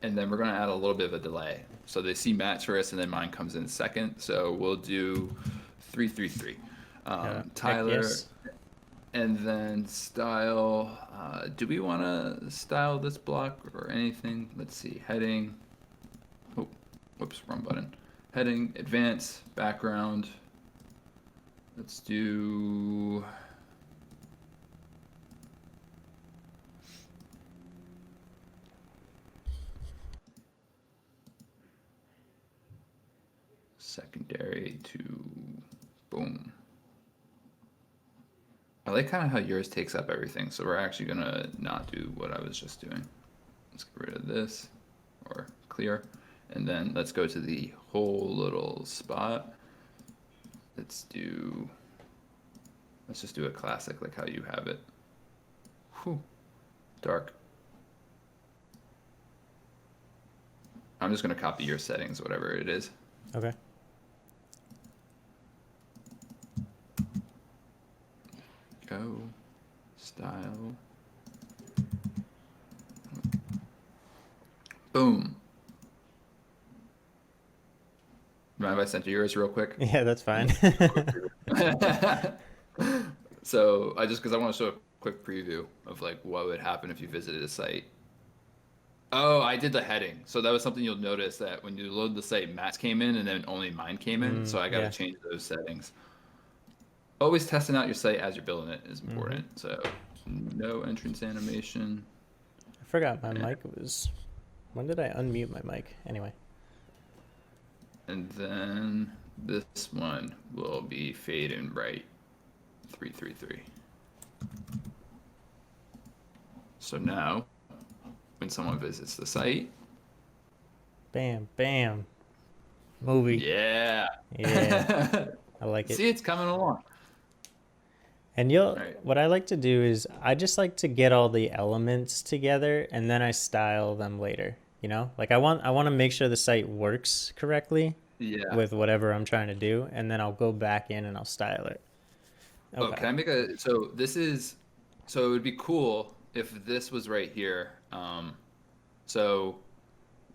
Speaker 1: and then we're going to add a little bit of a delay. So they see Matt's first, and then mine comes in second. So we'll do 333.
Speaker 2: Heck
Speaker 1: Tyler,
Speaker 2: yes.
Speaker 1: and then style. Do we want to style this block or anything? Let's see. Heading. Oh, whoops, wrong button. Heading, advance, background. Let's do. Secondary to boom. I like kind of how yours takes up everything, so we're actually gonna not do what I was just doing. Let's get rid of this, or clear, and then let's go to the whole little spot. Let's just do a classic like how you have it. Whew, dark. I'm just gonna copy your settings, whatever it is.
Speaker 2: Okay.
Speaker 1: Go, style, boom. Mind if I send you yours real quick?
Speaker 2: Yeah, that's fine.
Speaker 1: So because I want to show a quick preview of like what would happen if you visited a site. Oh, I did the heading. So that was something you'll notice that when you load the site, Matt's came in and then only mine came in. So I got to
Speaker 2: Yeah.
Speaker 1: change those settings. Always testing out your site as you're building it is important. So no entrance animation.
Speaker 2: I forgot my mic was. When did I unmute my mic? Anyway.
Speaker 1: And then this one will be fade and right 333. So now when someone visits the site,
Speaker 2: Bam, bam. Movie.
Speaker 1: yeah.
Speaker 2: Yeah. I like it.
Speaker 1: See, it's coming along.
Speaker 2: And
Speaker 1: Right.
Speaker 2: what I like to do is I just like to get all the elements together and then I style them later. You know, like I want to make sure the site works correctly
Speaker 1: Yeah.
Speaker 2: with whatever I'm trying to do, and then I'll go back in and I'll style it.
Speaker 1: Oh, can I make so it would be cool if this was right here. So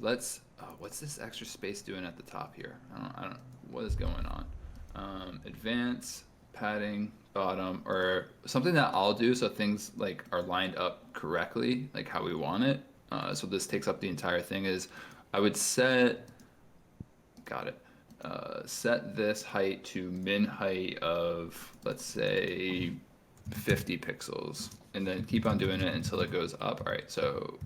Speaker 1: let's, what's this extra space doing at the top here? I don't, what is going on? Advance, padding, bottom, or something that I'll do so things like are lined up correctly, like how we want it. So this takes up the entire thing is I would got it. Set this height to min height of, let's say, 50 pixels, and then keep on doing it until it goes up. All right, so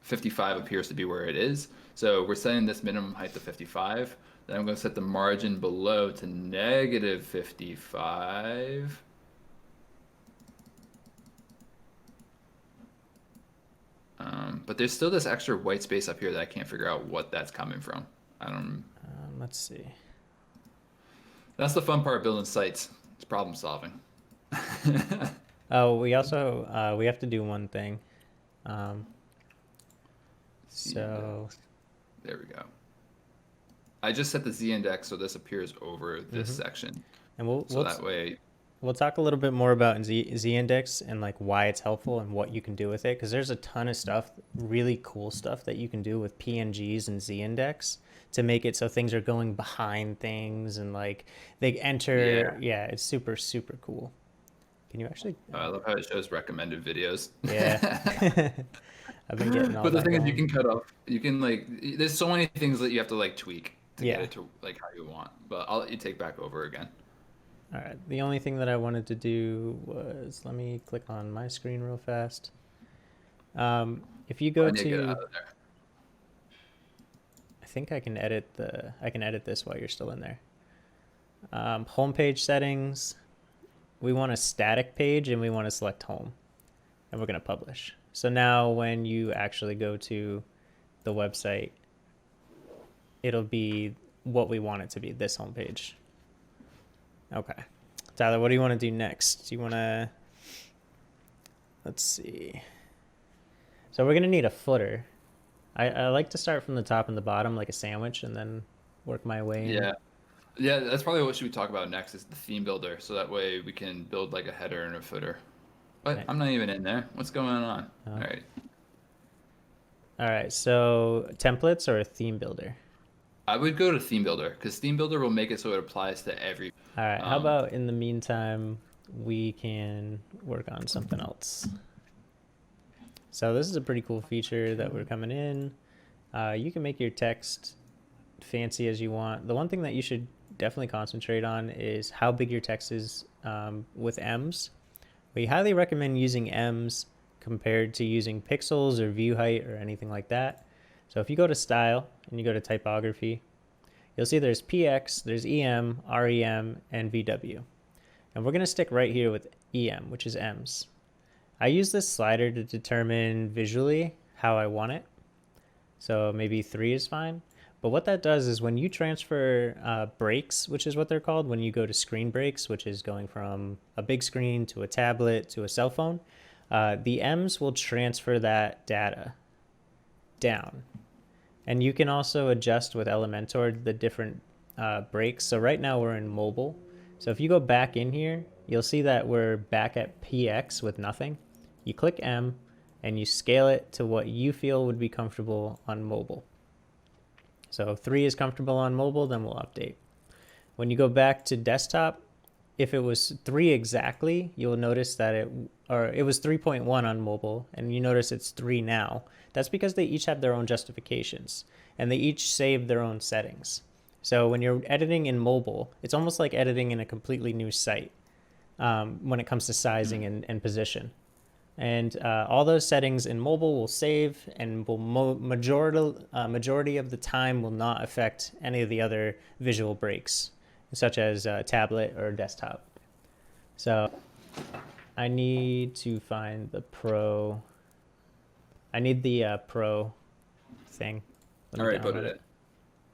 Speaker 1: 55 appears to be where it is. So we're setting this minimum height to 55. Then I'm going to set the margin below to negative 55. But there's still this extra white space up here that I can't figure out what that's coming from. I don't.
Speaker 2: Let's see.
Speaker 1: That's the fun part of building sites. It's problem solving.
Speaker 2: Oh, we also we have to do one thing. So
Speaker 1: There we go. I just set the Z index so this appears over this section.
Speaker 2: and we'll
Speaker 1: So that way,
Speaker 2: we'll talk a little bit more about Z index and like why it's helpful and what you can do with it, because there's a ton of stuff, really cool stuff that you can do with PNGs and Z index to make it so things are going behind things and like they enter. Yeah, it's super cool. Can you actually?
Speaker 1: I love how it shows recommended videos.
Speaker 2: Yeah. I've been getting all
Speaker 1: But the
Speaker 2: that
Speaker 1: thing is,
Speaker 2: going.
Speaker 1: you can cut off. You can like. There's so many things that you have to like tweak to
Speaker 2: Yeah.
Speaker 1: get it to like how you want. But I'll let you take back over again.
Speaker 2: All right. The only thing that I wanted to do was, let me click on my screen real fast. If you go
Speaker 1: I need to get
Speaker 2: to,
Speaker 1: out of there.
Speaker 2: I think I can edit this while you're still in there. Homepage settings. We want a static page and we want to select home, and we're going to publish. So now when you actually go to the website, it'll be what we want it to be, this homepage. Okay. Tyler, what do you want to do next? Do you want to, let's see. So we're going to need a footer. I like to start from the top and the bottom like a sandwich and then work my way in.
Speaker 1: Yeah. Yeah, that's probably what should we talk about next is the theme builder. So that way we can build like a header and a footer. But
Speaker 2: Okay.
Speaker 1: I'm not even in there. What's going on?
Speaker 2: Oh.
Speaker 1: All right.
Speaker 2: All right, so templates or a theme builder?
Speaker 1: I would go to theme builder because theme builder will make it so it applies to every.
Speaker 2: All right, how
Speaker 1: Um,
Speaker 2: about in the meantime, we can work on something else. So this is a pretty cool feature that we're coming in. You can make your text fancy as you want. The one thing that you should definitely concentrate on is how big your text is with M's. We highly recommend using M's compared to using pixels or view height or anything like that. So if you go to style and you go to typography, you'll see there's PX, there's EM, REM, and VW. And we're going to stick right here with EM, which is M's. I use this slider to determine visually how I want it. So maybe 3 is fine. But what that does is when you transfer breaks, which is what they're called, when you go to screen breaks, which is going from a big screen to a tablet to a cell phone, the M's will transfer that data down. And you can also adjust with Elementor the different breaks. So right now we're in mobile. So if you go back in here, you'll see that we're back at PX with nothing. You click M and you scale it to what you feel would be comfortable on mobile. So if 3 is comfortable on mobile, then we'll update. When you go back to desktop, if it was 3 exactly, you'll notice that it was 3.1 on mobile, and you notice it's 3 now. That's because they each have their own justifications, and they each save their own settings. So when you're editing in mobile, it's almost like editing in a completely new site when it comes to sizing and position. And all those settings in mobile will save, and will majority of the time will not affect any of the other visual breaks, such as tablet or desktop. So I need to find the pro. I need the pro thing.
Speaker 1: all right, put it in.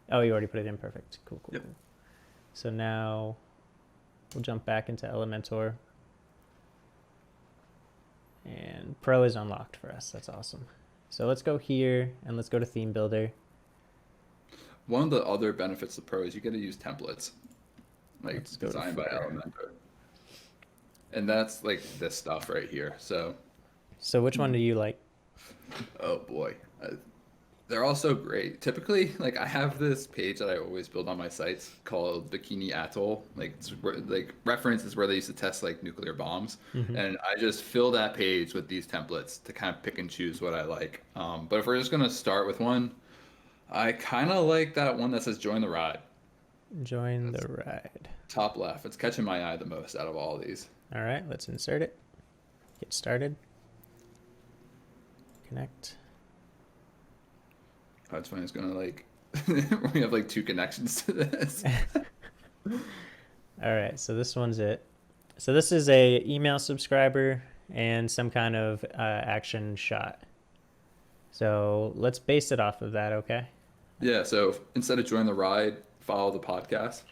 Speaker 2: Oh, you already put it in. Perfect. Cool.
Speaker 1: Yep.
Speaker 2: Cool. So now we'll jump back into Elementor. And Pro is unlocked for us. That's awesome. So let's go here and let's go to Theme Builder.
Speaker 1: One of the other benefits of Pro is you get to use templates, like
Speaker 2: Let's go to
Speaker 1: designed by
Speaker 2: footer.
Speaker 1: Elementor. And that's like this stuff right here. So,
Speaker 2: which one do you like?
Speaker 1: oh boy, they're all so great. Typically, like I have this page that I always build on my sites called Bikini Atoll. Like it's like reference is where they used to test like nuclear bombs, and I just fill that page with these templates to kind of pick and choose what I like. But if we're just gonna start with one, I kind of like that one that says "Join the Ride."
Speaker 2: Join the ride.
Speaker 1: Top left. It's catching my eye the most out of all of these.
Speaker 2: All right, let's insert it. Get started. Connect.
Speaker 1: That's when it's gonna like we have like 2 connections to this.
Speaker 2: All right, so this one's it. So this is a email subscriber and some kind of action shot. So let's base it off of that, okay?
Speaker 1: Yeah, so instead of join the ride, follow the podcast.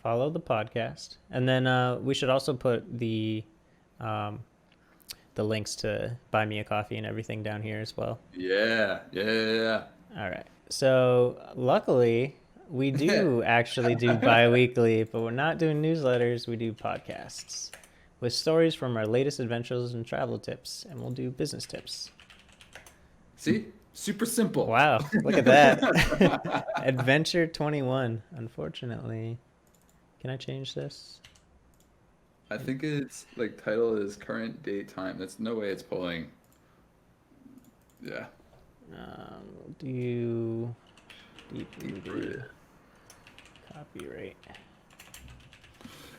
Speaker 2: Follow the podcast, and then we should also put the links to buy me a coffee and everything down here as well.
Speaker 1: Yeah.
Speaker 2: All right. So luckily, we do actually do bi-weekly, but we're not doing newsletters. We do podcasts with stories from our latest adventures and travel tips, and we'll do business tips.
Speaker 1: See? Super simple.
Speaker 2: Wow, look at that. Adventure 21. Unfortunately, can I change this?
Speaker 1: I think it's like title is current date time. That's no way it's pulling. Yeah.
Speaker 2: We'll do deep-rooted copyright.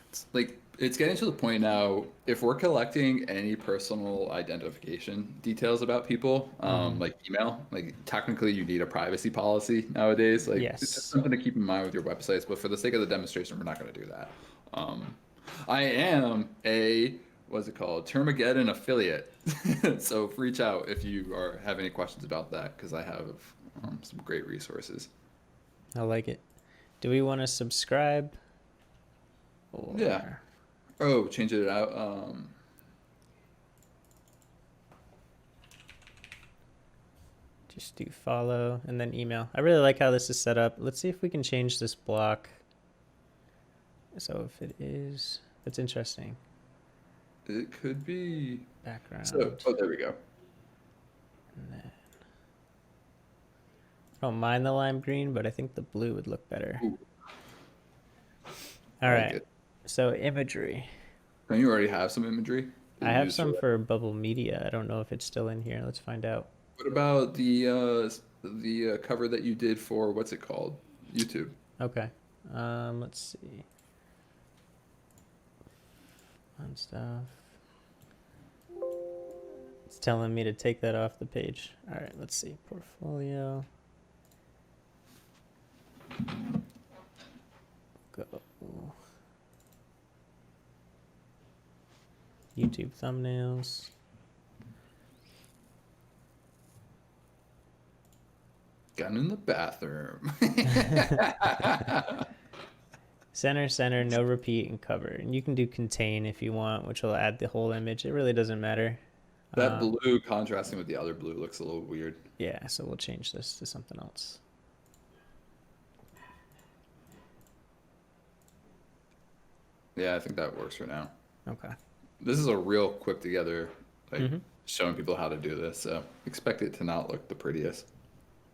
Speaker 1: It's like it's getting to the point now. If we're collecting any personal identification details about people, like email, like technically you need a privacy policy nowadays. Like
Speaker 2: Yes.
Speaker 1: it's just something to keep in mind with your websites. But for the sake of the demonstration, we're not going to do that. I am a what's it called Termageddon affiliate, so reach out if you have any questions about that because I have some great resources.
Speaker 2: I like it. Do we want to subscribe? Or
Speaker 1: Yeah. Oh, change it out.
Speaker 2: just do follow and then email. I really like how this is set up. Let's see if we can change this block. So if it is, that's interesting.
Speaker 1: It could be.
Speaker 2: Background.
Speaker 1: So, oh, there we go.
Speaker 2: And then, I don't mind the lime green, but I think the blue would look better.
Speaker 1: Ooh,
Speaker 2: All
Speaker 1: I
Speaker 2: right.
Speaker 1: like it.
Speaker 2: So imagery.
Speaker 1: Don't you already have some imagery that
Speaker 2: I
Speaker 1: you
Speaker 2: have
Speaker 1: use
Speaker 2: some
Speaker 1: for?
Speaker 2: for Bubble Media. I don't know if it's still in here. Let's find out.
Speaker 1: What about the cover that you did for what's it called? YouTube.
Speaker 2: Okay. Let's see. Fun stuff. It's telling me to take that off the page. All right, let's see. Portfolio. Go. YouTube thumbnails.
Speaker 1: Gun in the bathroom.
Speaker 2: Center, no repeat, and cover. And you can do contain if you want, which will add the whole image. It really doesn't matter.
Speaker 1: That blue contrasting with the other blue looks a little weird.
Speaker 2: Yeah, so we'll change this to something else.
Speaker 1: Yeah, I think that works for now.
Speaker 2: Okay.
Speaker 1: This is a real quick together, like
Speaker 2: Mm-hmm.
Speaker 1: showing people how to do this. So expect it to not look the prettiest.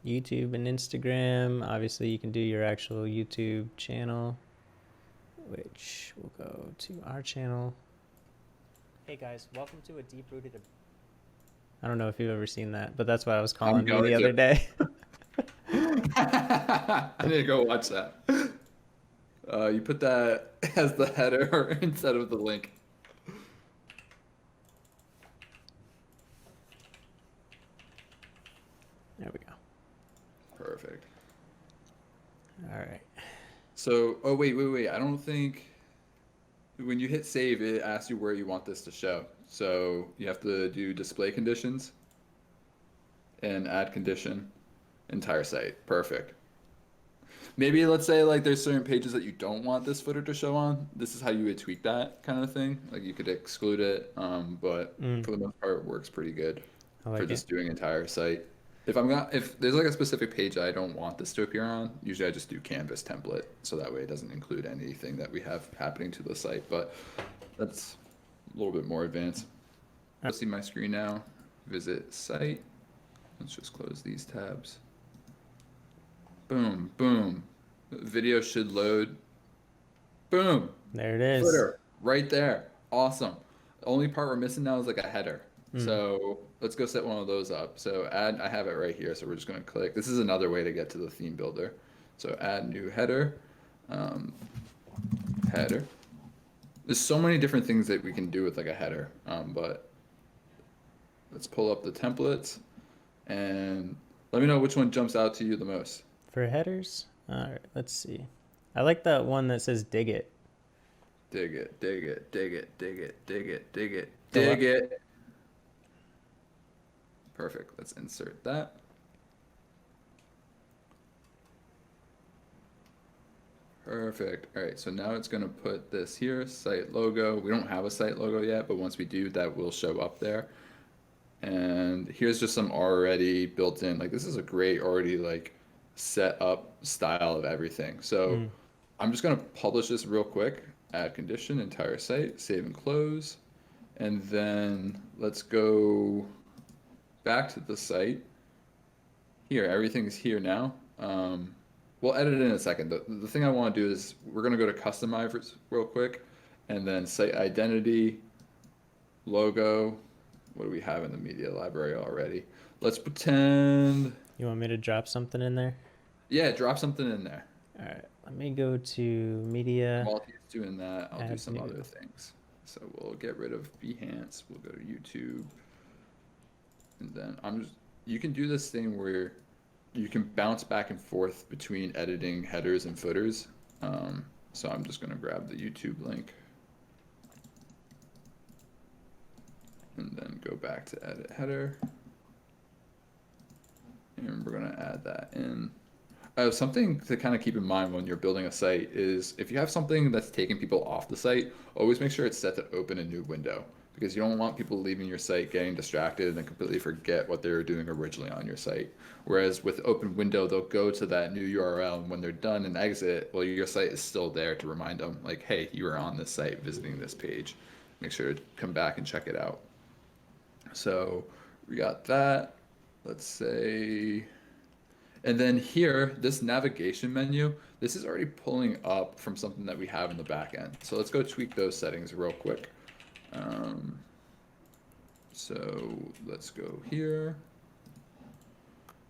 Speaker 2: YouTube and Instagram. Obviously, you can do your actual YouTube channel, which will go to our channel. Hey guys, welcome to a deep rooted. I don't know if you've ever seen that, but that's what I was calling you the other day.
Speaker 1: I need to go watch that. You put that as the header instead of the link.
Speaker 2: There we go.
Speaker 1: Perfect.
Speaker 2: All right.
Speaker 1: So, oh wait. I don't think when you hit save, it asks you where you want this to show. So you have to do display conditions and add condition, entire site. Perfect. Maybe let's say like there's certain pages that you don't want this footer to show on. This is how you would tweak that kind of thing. Like you could exclude it, but for the most part, it works pretty good
Speaker 2: I
Speaker 1: for
Speaker 2: like
Speaker 1: just
Speaker 2: it.
Speaker 1: doing entire site. If there's like a specific page I don't want this to appear on, usually I just do canvas template, so that way it doesn't include anything that we have happening to the site. But that's a little bit more advanced. You'll see my screen now. Visit site. Let's just close these tabs. Boom, boom. Video should load. Boom.
Speaker 2: There it is.
Speaker 1: Footer right there. Awesome. The only part we're missing now is like a header. So let's go set one of those up. So I have it right here. So we're just going to click. This is another way to get to the theme builder. So add new header. Header. There's so many different things that we can do with like a header. But let's pull up the templates and let me know which one jumps out to you the most.
Speaker 2: For headers? All right, let's see. I like that one that says dig it.
Speaker 1: Dig it, dig it, dig it, dig it, dig it, dig it,
Speaker 2: Go up.
Speaker 1: dig it. Perfect. Let's insert that. Perfect. All right, so now it's going to put this here, site logo. We don't have a site logo yet, but once we do, that will show up there. And here's just some already built in, like this is a great already like set up style of everything. So I'm just going to publish this real quick, add condition, entire site, save and close. And then let's go back to the site. Here, everything's here now. We'll edit it in a second. The thing I want to do is we're going to go to customize real quick and then site identity, logo. What do we have in the media library already? Let's pretend.
Speaker 2: You want me to drop something in there?
Speaker 1: Yeah, drop something in there.
Speaker 2: All right, let me go to media.
Speaker 1: While he's doing that, I'll do
Speaker 2: Add
Speaker 1: some
Speaker 2: new.
Speaker 1: other things. So we'll get rid of Behance. We'll go to YouTube. And then you can do this thing where you can bounce back and forth between editing headers and footers. So I'm just going to grab the YouTube link. And then go back to edit header. And we're going to add that in. Something to kind of keep in mind when you're building a site is if you have something that's taking people off the site, always make sure it's set to open a new window because you don't want people leaving your site, getting distracted, and completely forget what they were doing originally on your site. Whereas with open window, they'll go to that new URL, and when they're done and exit, well, your site is still there to remind them, like, hey, you were on this site visiting this page. make sure to come back and check it out. So we got that. Let's say, and then here, this navigation menu, this is already pulling up from something that we have in the back end. So let's go tweak those settings real quick. So let's go here.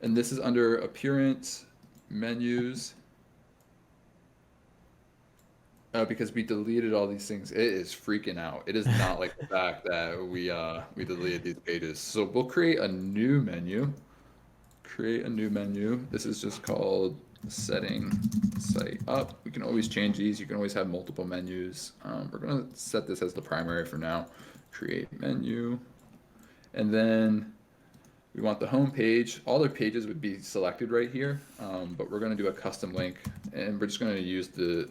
Speaker 1: And this is under appearance, menus. Because we deleted all these things, it is freaking out. It is not like the fact that we deleted these pages. So we'll create a new menu. Create a new menu. This is just called setting site up. We can always change these. You can always have multiple menus. We're gonna set this as the primary for now. Create menu, and then we want the home page. All the pages would be selected right here, but we're going to do a custom link, and we're just going to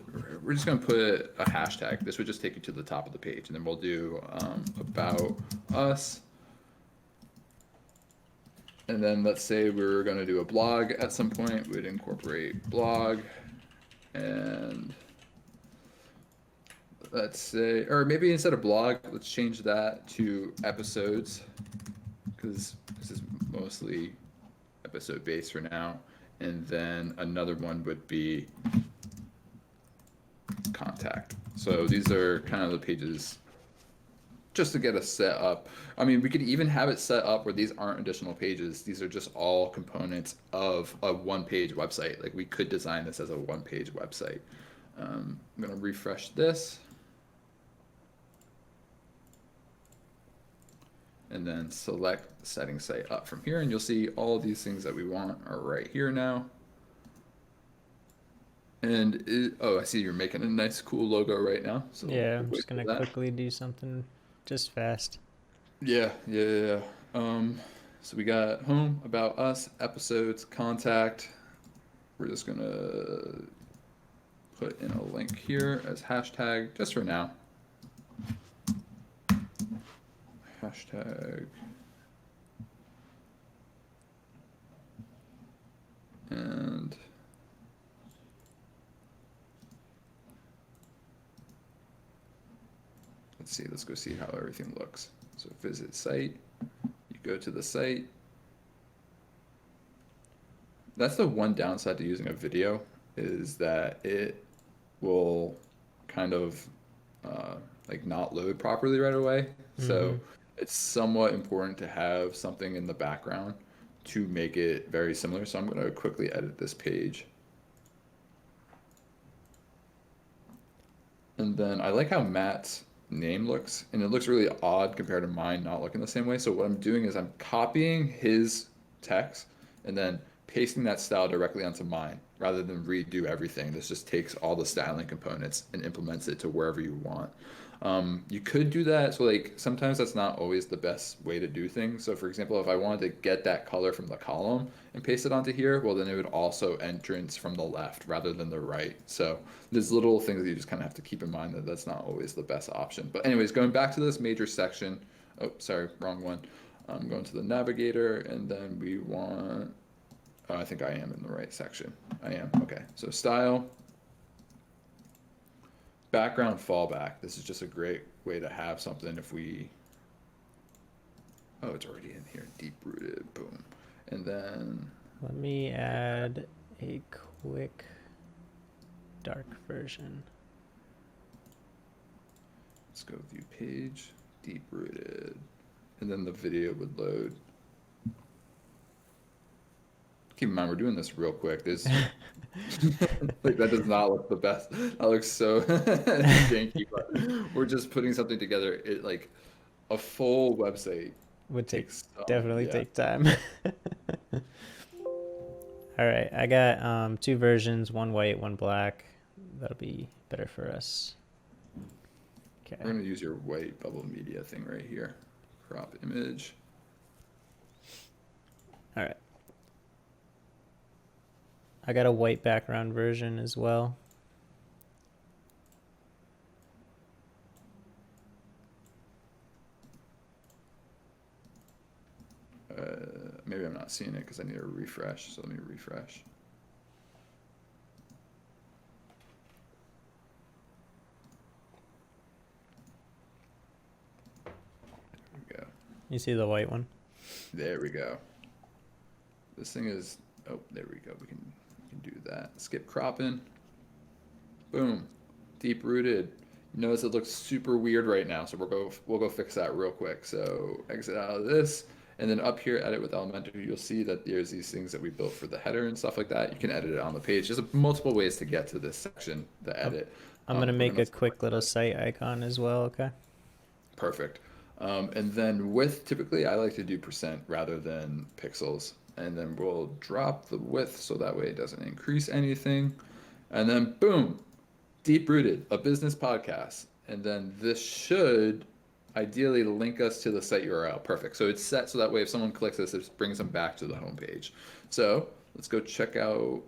Speaker 1: put a hashtag. This would just take you to the top of the page, and then we'll do about us. And then let's say we're going to do a blog at some point. We'd incorporate blog, and let's say, or maybe instead of blog, let's change that to episodes, because this is mostly episode based for now. And then another one would be contact. So these are kind of the pages just to get us set up. I mean, we could even have it set up where these aren't additional pages. These are just all components of a one-page website. Like, we could design this as a one-page website. I'm going to refresh this. And then select setting site up from here, and you'll see all of these things that we want are right here now. And oh, I see you're making a nice, cool logo right now. So
Speaker 2: yeah, I'm just gonna quickly do something just fast.
Speaker 1: Yeah. So we got home, about us, episodes, contact. We're just gonna put in a link here as hashtag just for now. Hashtag. And let's go see how everything looks. So visit site, you go to the site. That's the one downside to using a video, is that it will kind of like not load properly right away. So it's somewhat important to have something in the background to make it very similar. So I'm going to quickly edit this page. And then I like how Matt's name looks, and it looks really odd compared to mine not looking the same way. So what I'm doing is I'm copying his text and then pasting that style directly onto mine rather than redo everything. This just takes all the styling components and implements it to wherever you want. You could do that. So like sometimes that's not always the best way to do things. So for example, if I wanted to get that color from the column and paste it onto here, well, then it would also entrance from the left rather than the right. So there's little things that you just kind of have to keep in mind, that that's not always the best option. But anyways, going back to this major section. Oh, sorry, wrong one. I'm going to the navigator, and then we want, oh, I think I am in the right section. I am. Okay. So style. Background fallback. This is just a great way to have something if we, oh, it's already in here. Deep rooted, boom. And then
Speaker 2: let me add a quick dark version.
Speaker 1: Let's go view page, deep rooted, and then the video would load. Keep in mind, we're doing this real quick. There's like, that does not look the best. That looks so janky, but we're just putting something together. It, like, a full website
Speaker 2: would
Speaker 1: takes
Speaker 2: definitely take time. All right, I got 2 versions, one white, one black. That'll be better for us. Okay.
Speaker 1: We're gonna use your white bubble media thing right here. Crop image.
Speaker 2: All right. I got a white background version as well.
Speaker 1: Maybe I'm not seeing it because I need a refresh. So let me refresh.
Speaker 2: You see the white one?
Speaker 1: There we go. This thing is, oh, there we go. We can do that. Skip cropping. Boom. Deep rooted. You notice it looks super weird right now, so we'll go fix that real quick. So exit out of this, and then up here, edit with Elementor, you'll see that there's these things that we built for the header and stuff like that. You can edit it on the page. There's multiple ways to get to this section, the edit.
Speaker 2: I'm gonna make a quick
Speaker 1: select
Speaker 2: little
Speaker 1: that.
Speaker 2: site icon as well. Okay.
Speaker 1: Perfect. And then width, typically I like to do percent rather than pixels. And then we'll drop the width so that way it doesn't increase anything. And then boom, deep rooted, a business podcast. And then this should ideally link us to the site URL. Perfect. So it's set so that way if someone clicks this, it brings them back to the homepage. So let's go check out.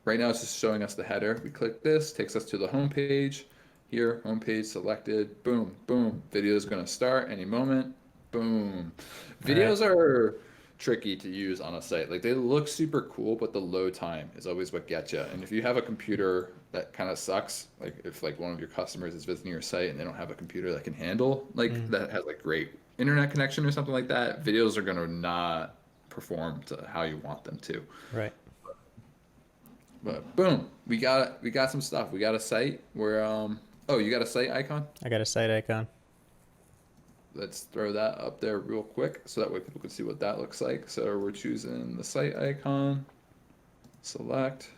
Speaker 1: Right now it's just showing us the header. We click this, takes us to the homepage. Here, homepage selected, boom, boom. Video is going to start any moment, boom. Videos are tricky to use on a site. Like they look super cool, but the load time is always what gets you. And if you have a computer that kind of sucks, like if like one of your customers is visiting your site and they don't have a computer that can handle, like that has like great internet connection or something like that, videos are going to not perform to how you want them to.
Speaker 2: Right.
Speaker 1: But boom, we got some stuff. We got a site where oh, you got a site icon?
Speaker 2: I got a site icon.
Speaker 1: Let's throw that up there real quick so that way people can see what that looks like. So we're choosing the site icon, select,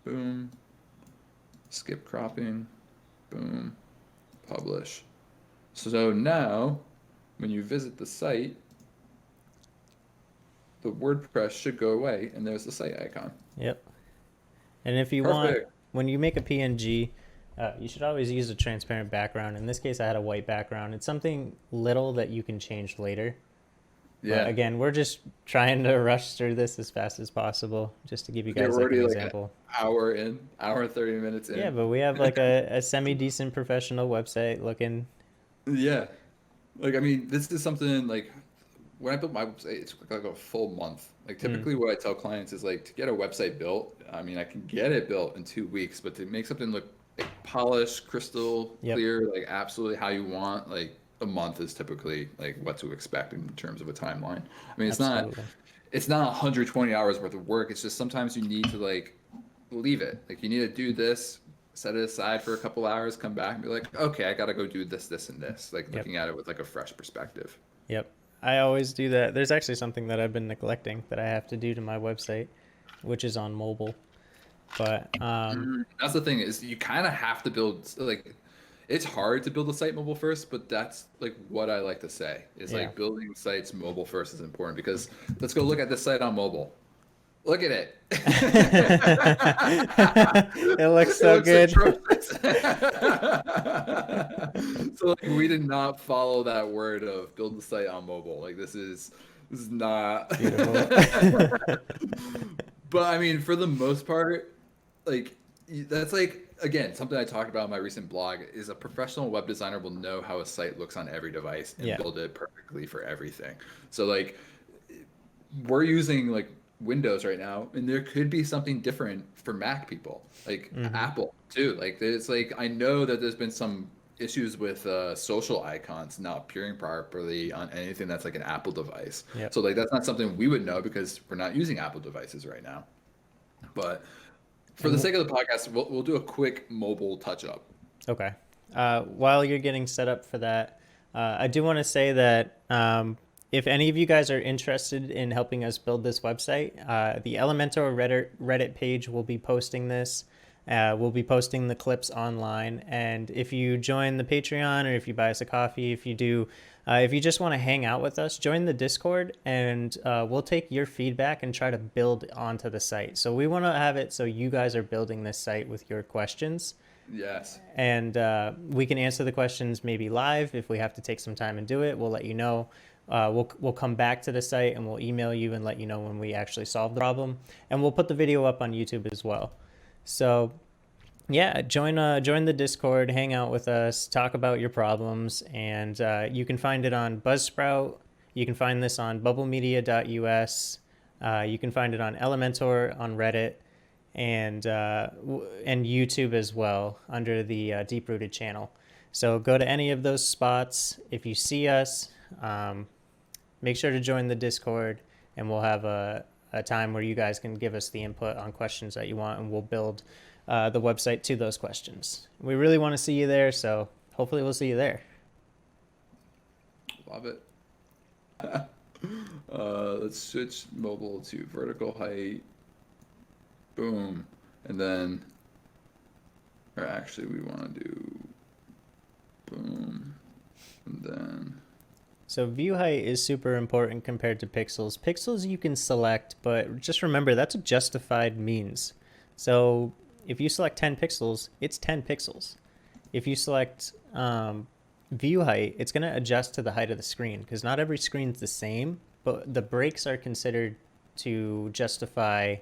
Speaker 1: boom, skip cropping, boom, publish. So now when you visit the site, the WordPress should go away and there's the site icon.
Speaker 2: Yep. And if you
Speaker 1: Perfect.
Speaker 2: want, when you make a PNG, you should always use a transparent background. In this case, I had a white background. It's something little that you can change later.
Speaker 1: Yeah.
Speaker 2: But again, we're just trying to rush through this as fast as possible, just to give you guys
Speaker 1: We're
Speaker 2: like
Speaker 1: already
Speaker 2: an
Speaker 1: like
Speaker 2: example.
Speaker 1: an hour in, hour and 30 minutes in.
Speaker 2: Yeah, but we have like a semi-decent professional website looking.
Speaker 1: Yeah. Like, I mean, this is something like when I built my website, it took like a full month. Like typically what I tell clients is like to get a website built, I mean, I can get it built in 2 weeks, but to make something look like polished, crystal
Speaker 2: Yep.
Speaker 1: clear, like absolutely how you want, like a month is typically like what to expect in terms of a timeline. I mean,
Speaker 2: Absolutely.
Speaker 1: it's not 120 hours worth of work. It's just sometimes you need to like leave it. Like you need to do this, set it aside for a couple hours, come back and be like, okay, I got to go do this, this, and this. Like
Speaker 2: Yep.
Speaker 1: looking at it with like a fresh perspective.
Speaker 2: Yep. I always do that. There's actually something that I've been neglecting that I have to do to my website, which is on mobile. But
Speaker 1: That's the thing is you kind of have to build like it's hard to build a site mobile first, but that's like what I like to say is
Speaker 2: Yeah.
Speaker 1: like building sites mobile first is important because let's go look at this site on mobile. Look at it.
Speaker 2: it looks so good.
Speaker 1: Atrocious. So like we did not follow that word of build the site on mobile. Like this is not
Speaker 2: Beautiful.
Speaker 1: But I mean for the most part, like that's like again something I talked about in my recent blog is a professional web designer will know how a site looks on every device and
Speaker 2: Yeah.
Speaker 1: build it perfectly for everything. So like we're using like Windows right now, and there could be something different for Mac people, like Apple too. Like it's like I know that there's been some issues with social icons not appearing properly on anything that's like an Apple device.
Speaker 2: Yep.
Speaker 1: So like that's not something we would know because we're not using Apple devices right now. But for the sake of the podcast, we'll do a quick mobile touch up.
Speaker 2: Okay. While you're getting set up for that, I do want to say that if any of you guys are interested in helping us build this website, the Elementor Reddit page will be posting this. We'll be posting the clips online. And if you join the Patreon or if you buy us a coffee, if you just want to hang out with us, join the Discord and we'll take your feedback and try to build onto the site. So we want to have it so you guys are building this site with your questions.
Speaker 1: Yes.
Speaker 2: And we can answer the questions maybe live. If we have to take some time and do it, we'll let you know. We'll come back to the site and we'll email you and let you know when we actually solve the problem. And we'll put the video up on YouTube as well. So yeah, join the Discord, hang out with us, talk about your problems, and you can find it on Buzzsprout. You can find this on bubblemedia.us. You can find it on Elementor, on Reddit, and YouTube as well under the Deep Rooted channel. So go to any of those spots. If you see us, Make sure to join the Discord, and we'll have a time where you guys can give us the input on questions that you want, and we'll build the website to those questions. We really want to see you there, so hopefully we'll see you there.
Speaker 1: Love it. Let's switch mobile to vertical height. Boom. And then, or actually we want to do boom. And then.
Speaker 2: So view height is super important compared to pixels. Pixels you can select, but just remember that's a justified means. So if you select 10 pixels, it's 10 pixels. If you select view height, it's going to adjust to the height of the screen because not every screen's the same, but the breaks are considered to justify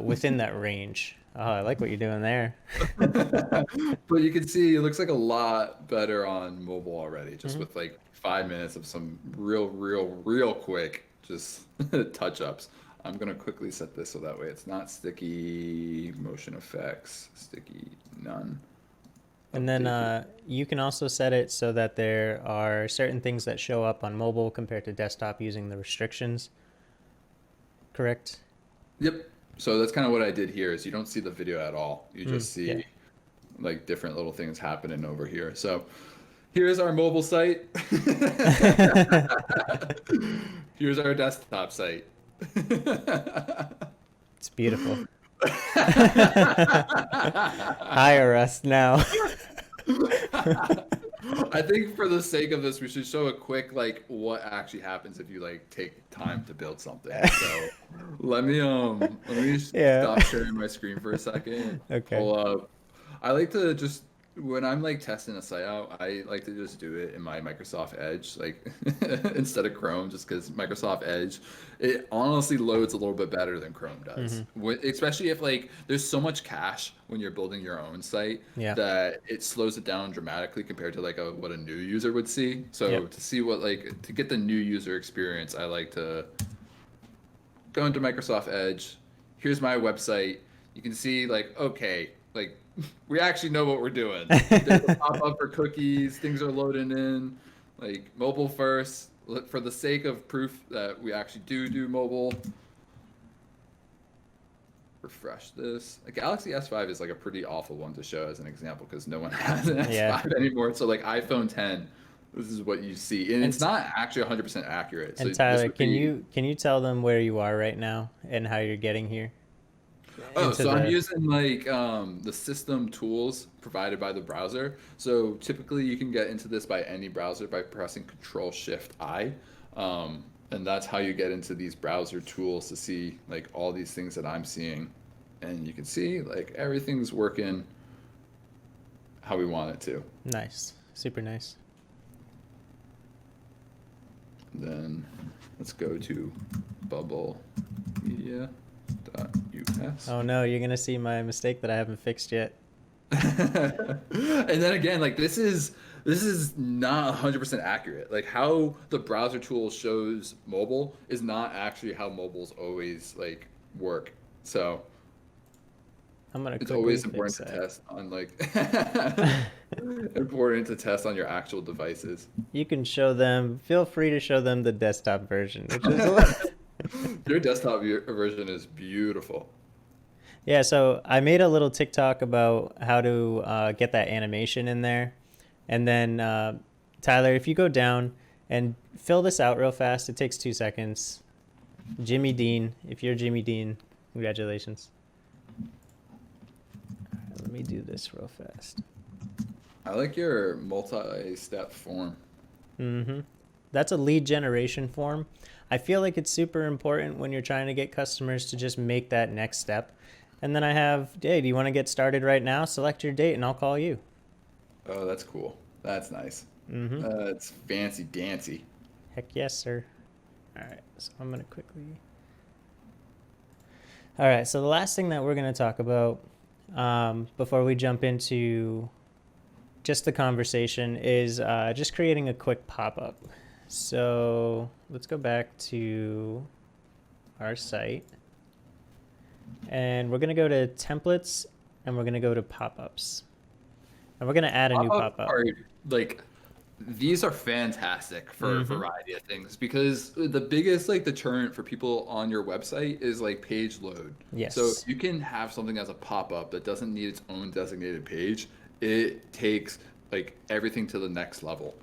Speaker 2: within that range. Oh, I like what you're doing there.
Speaker 1: But you can see it looks like a lot better on mobile already, just with like 5 minutes of some real quick just touch-ups. I'm gonna quickly set this so that way it's not sticky. Motion effects, sticky, none.
Speaker 2: And then you can also set it so that there are certain things that show up on mobile compared to desktop using the restrictions. Correct?
Speaker 1: Yep. So that's kind of what I did here is you don't see the video at all. You just see like different little things happening over here. So here's our mobile site. Here's our desktop site.
Speaker 2: It's beautiful. Hire us now.
Speaker 1: I think for the sake of this, we should show a quick like what actually happens if you like take time to build something. So let me stop sharing my screen for a second.
Speaker 2: Okay.
Speaker 1: Pull up. I like to just when I'm like testing a site out, I like to just do it in my Microsoft Edge, like instead of Chrome, just because Microsoft Edge, it honestly loads a little bit better than Chrome does. Especially if like there's so much cache when you're building your own site that it slows it down dramatically compared to like what a new user would see. So to see what like to get the new user experience, I like to go into Microsoft Edge. Here's my website. You can see like, okay, like we actually know what we're doing. There's a pop-up for cookies. Things are loading in. Like mobile first. For the sake of proof that we actually do mobile. Refresh this. A Galaxy S5 is like a pretty awful one to show as an example because no one has an S5 anymore. So like iPhone 10, this is what you see, and it's not actually 100% accurate.
Speaker 2: And so Tyler, can you tell them where you are right now and how you're getting here?
Speaker 1: Oh, so I'm using like the system tools provided by the browser. So typically you can get into this by any browser by pressing Control-Shift-I. And that's how you get into these browser tools to see like all these things that I'm seeing. And you can see like everything's working how we want it to.
Speaker 2: Nice. Super nice.
Speaker 1: And then let's go to bubblemedia.us.
Speaker 2: Oh no, you're gonna see my mistake that I haven't fixed yet.
Speaker 1: And then again, like this is not 100% accurate. Like how the browser tool shows mobile is not actually how mobiles always like work. So it's always important to test on like important to test on your actual devices.
Speaker 2: You can show them. Feel free to show them the desktop version, which is
Speaker 1: your desktop version is beautiful.
Speaker 2: Yeah, so I made a little TikTok about how to get that animation in there. And then, Tyler, if you go down and fill this out real fast, it takes 2 seconds. Jimmy Dean, if you're Jimmy Dean, congratulations. All right, let me do this real fast.
Speaker 1: I like your multi-step form.
Speaker 2: That's a lead generation form. I feel like it's super important when you're trying to get customers to just make that next step. And then I have, hey, do you want to get started right now? Select your date and I'll call you.
Speaker 1: Oh, that's cool. That's nice. It's fancy dancy.
Speaker 2: Heck yes, sir. All right, so I'm going to quickly. All right, so the last thing that we're going to talk about before we jump into just the conversation is just creating a quick pop-up. So let's go back to our site. And we're going to go to templates and we're going to go to pop-ups. And we're going to add a new pop-up.
Speaker 1: Are like these are fantastic for a variety of things because the biggest like deterrent for people on your website is like page load. So if
Speaker 2: Yes.
Speaker 1: you can have something as a pop-up that doesn't need its own designated page, it takes like everything to the next level.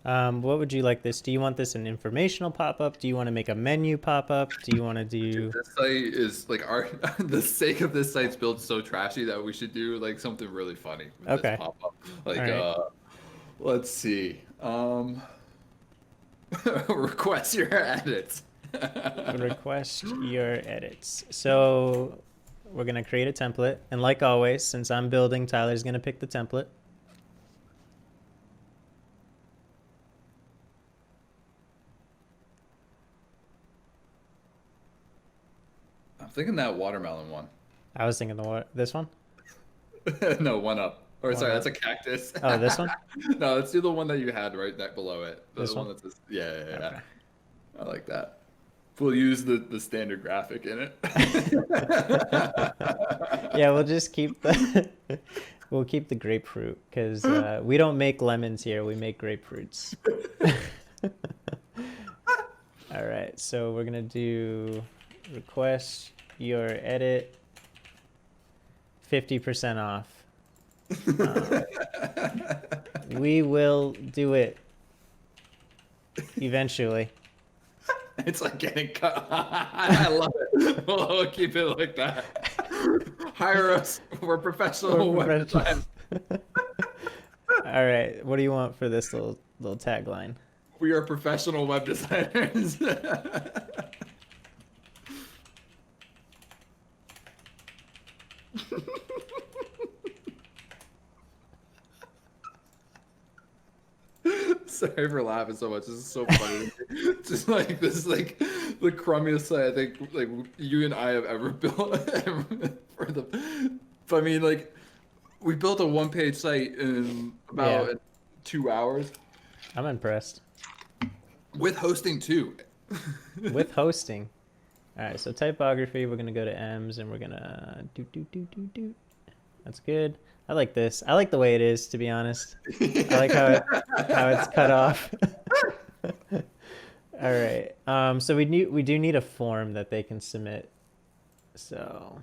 Speaker 2: What would you like this? Do you want this an informational pop-up? Do you want to make a menu pop-up? Do you want to
Speaker 1: Dude,
Speaker 2: do...
Speaker 1: this site is like our the sake of this site's built so trashy that we should do like something really funny with this
Speaker 2: Okay.
Speaker 1: pop-up.
Speaker 2: All
Speaker 1: Like
Speaker 2: right.
Speaker 1: let's see. Request your edits.
Speaker 2: Request your edits. So we're going to create a template. And like always, since I'm building, Tyler's going to pick the template.
Speaker 1: I'm thinking that watermelon one.
Speaker 2: I was thinking this one.
Speaker 1: No, one up. Or
Speaker 2: One
Speaker 1: sorry,
Speaker 2: up.
Speaker 1: that's a cactus.
Speaker 2: Oh, this one?
Speaker 1: No, let's do the one that you had right below it.
Speaker 2: This
Speaker 1: one
Speaker 2: one?
Speaker 1: that's yeah.
Speaker 2: Okay.
Speaker 1: I like that. We'll use the standard graphic in it.
Speaker 2: Yeah, we'll just keep the we'll keep the grapefruit because we don't make lemons here. We make grapefruits. All right, so we're gonna do request your edit 50% off. We will do it eventually.
Speaker 1: It's like getting cut. I love it. We'll keep it like that. Hire us. We're professional web design.
Speaker 2: All right, what do you want for this little tagline?
Speaker 1: We are professional web designers. Sorry for laughing so much. This is so funny. Just like this is like the crummiest site I think like you and I have ever built for the. But I mean, like we built a one-page site in about 2 hours
Speaker 2: I'm impressed.
Speaker 1: with hosting too.
Speaker 2: With hosting. All right, so typography, we're gonna go to M's and we're gonna do. That's good. I like this. I like the way it is, to be honest. I like how it's cut off. All right. So we do need a form that they can submit. So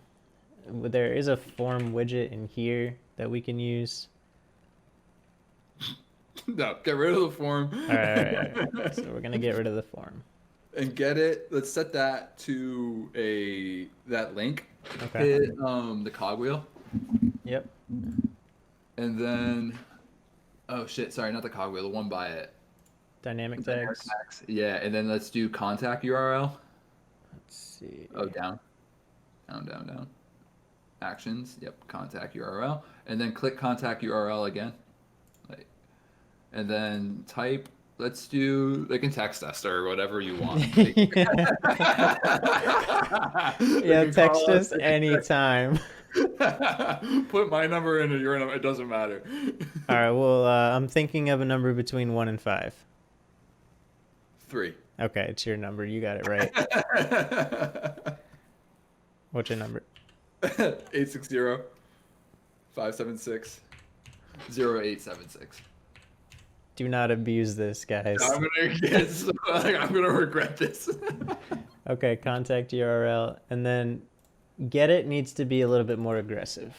Speaker 2: there is a form widget in here that we can use.
Speaker 1: No, get rid of the form.
Speaker 2: All right. So we're gonna get rid of the form.
Speaker 1: And get it. Let's set that to that link.
Speaker 2: Okay.
Speaker 1: Hit the cogwheel.
Speaker 2: Yep.
Speaker 1: And then, oh shit, sorry, not the cogwheel, the one by it.
Speaker 2: Dynamic
Speaker 1: Dynamic
Speaker 2: tags.
Speaker 1: tags. Yeah, and then let's do contact URL.
Speaker 2: Let's see.
Speaker 1: Oh, down. Down. Actions. Yep, contact URL. And then click contact URL again. And then type. Let's do. They can text us or whatever you want.
Speaker 2: Yeah, text us anytime.
Speaker 1: Put my number in or your number. It doesn't matter.
Speaker 2: All right. Well, I'm thinking of a number between 1 and 5.
Speaker 1: 3.
Speaker 2: Okay, it's your number. You got it right. What's your number?
Speaker 1: 860-576-0876.
Speaker 2: Do not abuse this, guys.
Speaker 1: I'm gonna regret this.
Speaker 2: Okay, contact URL, and then get it needs to be a little bit more aggressive.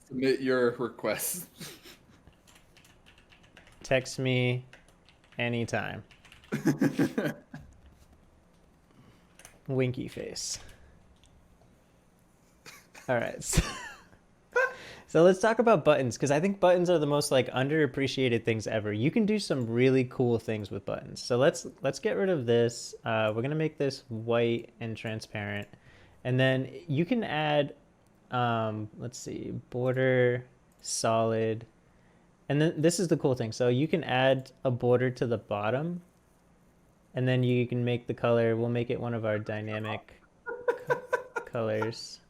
Speaker 1: Submit your request.
Speaker 2: Text me anytime. Winky face. All right. So let's talk about buttons, because I think buttons are the most like underappreciated things ever. You can do some really cool things with buttons. So let's get rid of this. We're gonna make this white and transparent, and then you can add, let's see, border, solid, and then this is the cool thing. So you can add a border to the bottom, and then you can make the color. We'll make it one of our dynamic colors.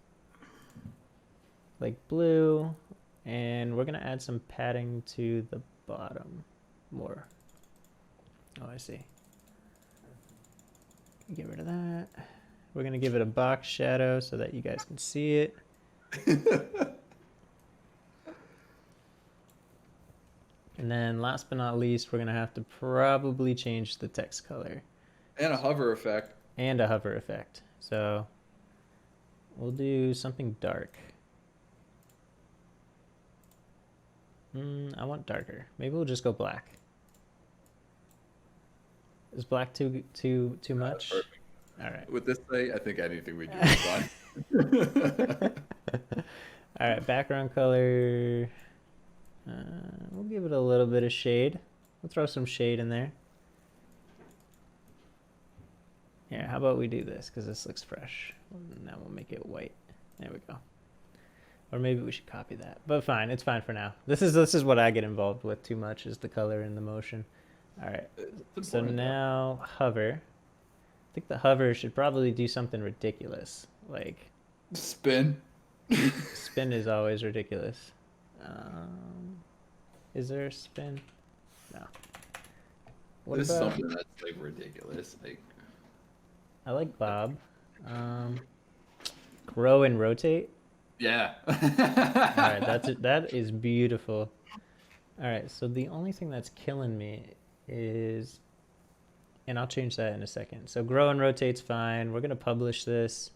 Speaker 2: Like blue, and we're gonna add some padding to the bottom more. Oh, I see. Get rid of that. We're gonna give it a box shadow so that you guys can see it. And then last but not least, we're going to have to probably change the text color.
Speaker 1: And a hover effect.
Speaker 2: And a hover effect. So we'll do something dark. I want darker. Maybe we'll just go black. Is black too much?
Speaker 1: Perfect.
Speaker 2: All right.
Speaker 1: With this site, I think anything we do is fine.
Speaker 2: All right, background color. We'll give it a little bit of shade. We'll throw some shade in there. Yeah, how about we do this? Because this looks fresh. Now we'll make it white. There we go. Or maybe we should copy that. But fine, it's fine for now. This is what I get involved with too much, is the color and the motion. All right. So now hover. I think the hover should probably do something ridiculous. Like
Speaker 1: spin.
Speaker 2: Spin is always ridiculous. Is there a spin? No. What
Speaker 1: This
Speaker 2: about
Speaker 1: is something that's like ridiculous. Like
Speaker 2: I like Bob. Grow and rotate.
Speaker 1: yeah.
Speaker 2: All right, that is beautiful. All right, so the only thing that's killing me is, and I'll change that in a second. So grow and rotate's fine. We're gonna publish this.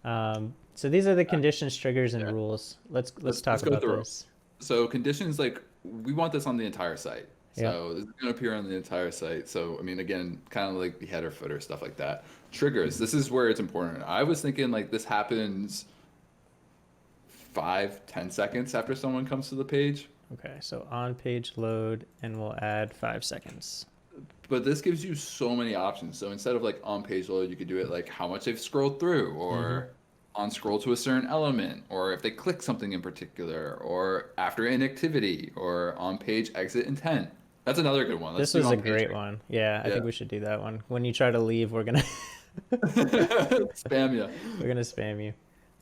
Speaker 2: So these are the conditions, triggers, and rules. Let's talk about this.
Speaker 1: So conditions, like we want this on the entire site.
Speaker 2: Yeah.
Speaker 1: So it's going to appear on the entire site. So, I mean, again, kind of like the header, footer, stuff like that. Triggers, this is where it's important. I was thinking like this happens 5-10 seconds after someone comes to the page.
Speaker 2: Okay, so on page load, and we'll add 5 seconds.
Speaker 1: But this gives you so many options. So instead of like on page load, you could do it like how much they've scrolled through, or on scroll to a certain element, or if they click something in particular, or after inactivity, or on page exit intent. That's another good one.
Speaker 2: This was a great one. Yeah, I think we should do that one. When you try to leave, we're gonna
Speaker 1: spam you.
Speaker 2: We're gonna spam you.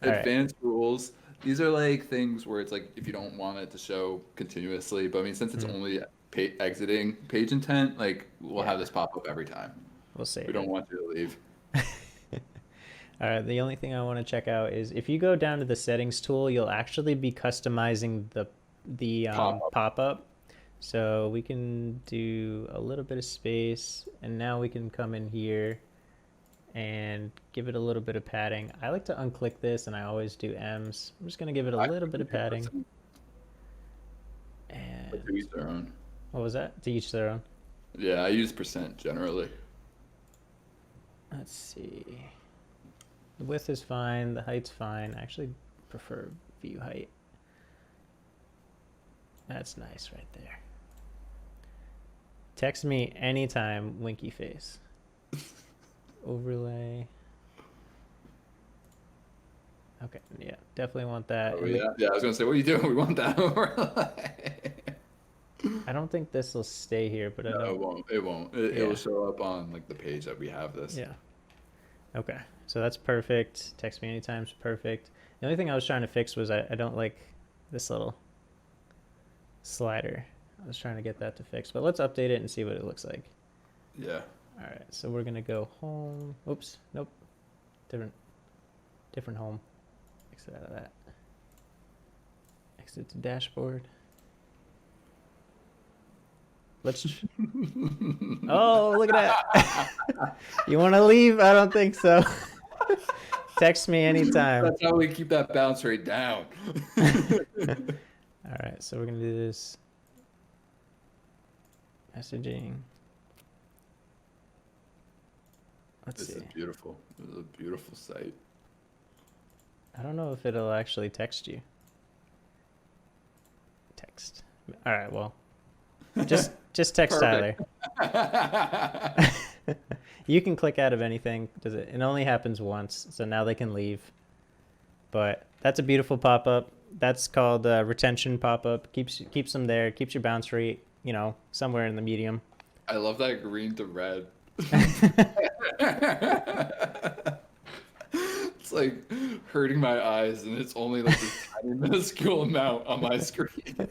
Speaker 1: Advanced rules. These are like things where it's like if you don't want it to show continuously, but I mean since it's only exiting page intent, like we'll have this pop up every time.
Speaker 2: We'll save
Speaker 1: We don't want you to leave.
Speaker 2: All right, the only thing I want to check out is if you go down to the settings tool, you'll actually be customizing the pop-up. So we can do a little bit of space, and now we can come in here and give it a little bit of padding. I like to unclick this, and I always do M's. I'm just going to give it a little bit of padding. And
Speaker 1: to each their own.
Speaker 2: What was that? To each their own?
Speaker 1: Yeah, I use percent generally.
Speaker 2: Let's see. The width is fine. The height's fine. I actually prefer view height. That's nice right there. Text me anytime, winky face. Overlay. Okay, yeah, definitely want that.
Speaker 1: Oh, yeah, I was gonna say, what are you doing? We want that overlay.
Speaker 2: I don't think this will stay here, but
Speaker 1: no, it won't. It won't. It'll show up on like the page that we have this.
Speaker 2: Yeah. Okay, so that's perfect. Text me anytime is perfect. The only thing I was trying to fix was I don't like this little slider. I was trying to get that to fix, but let's update it and see what it looks like.
Speaker 1: Yeah.
Speaker 2: All right, so we're gonna go home. Oops, nope. Different home. Exit out of that. Exit to dashboard. Let's. Oh, look at that. You want to leave? I don't think so. Text me anytime.
Speaker 1: That's how we keep that bounce rate down.
Speaker 2: All right, so we're gonna do this. Messaging. Let's see.
Speaker 1: This is beautiful. This is a beautiful site.
Speaker 2: I don't know if it'll actually text you. Text. All right, well, just text Tyler. You can click out of anything. Does it? It only happens once, so now they can leave. But that's a beautiful pop-up. That's called retention pop-up. Keeps them there. Keeps your bounce rate, somewhere in the medium.
Speaker 1: I love that green to red. It's like hurting my eyes, and it's only like this tiny minuscule amount on my screen.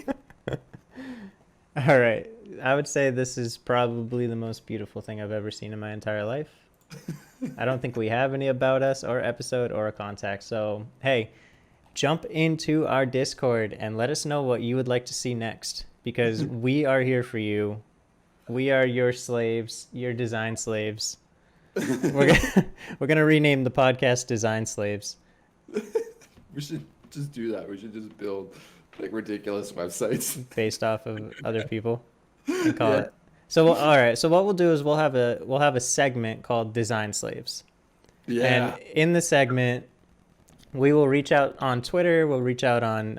Speaker 2: All right. I would say this is probably the most beautiful thing I've ever seen in my entire life. I don't think we have any about us or episode or a contact. So, hey, jump into our Discord and let us know what you would like to see next. because we are here for you. We are your slaves, your design slaves. We're gonna, we're gonna rename the podcast Design Slaves
Speaker 1: We should just do that. We should just build like ridiculous websites.
Speaker 2: based off of other people and call
Speaker 1: Yeah.
Speaker 2: it. So all right. So what we'll do is we'll have a segment called Design Slaves, and
Speaker 1: Yeah.
Speaker 2: in the segment we will reach out on Twitter. We'll reach out on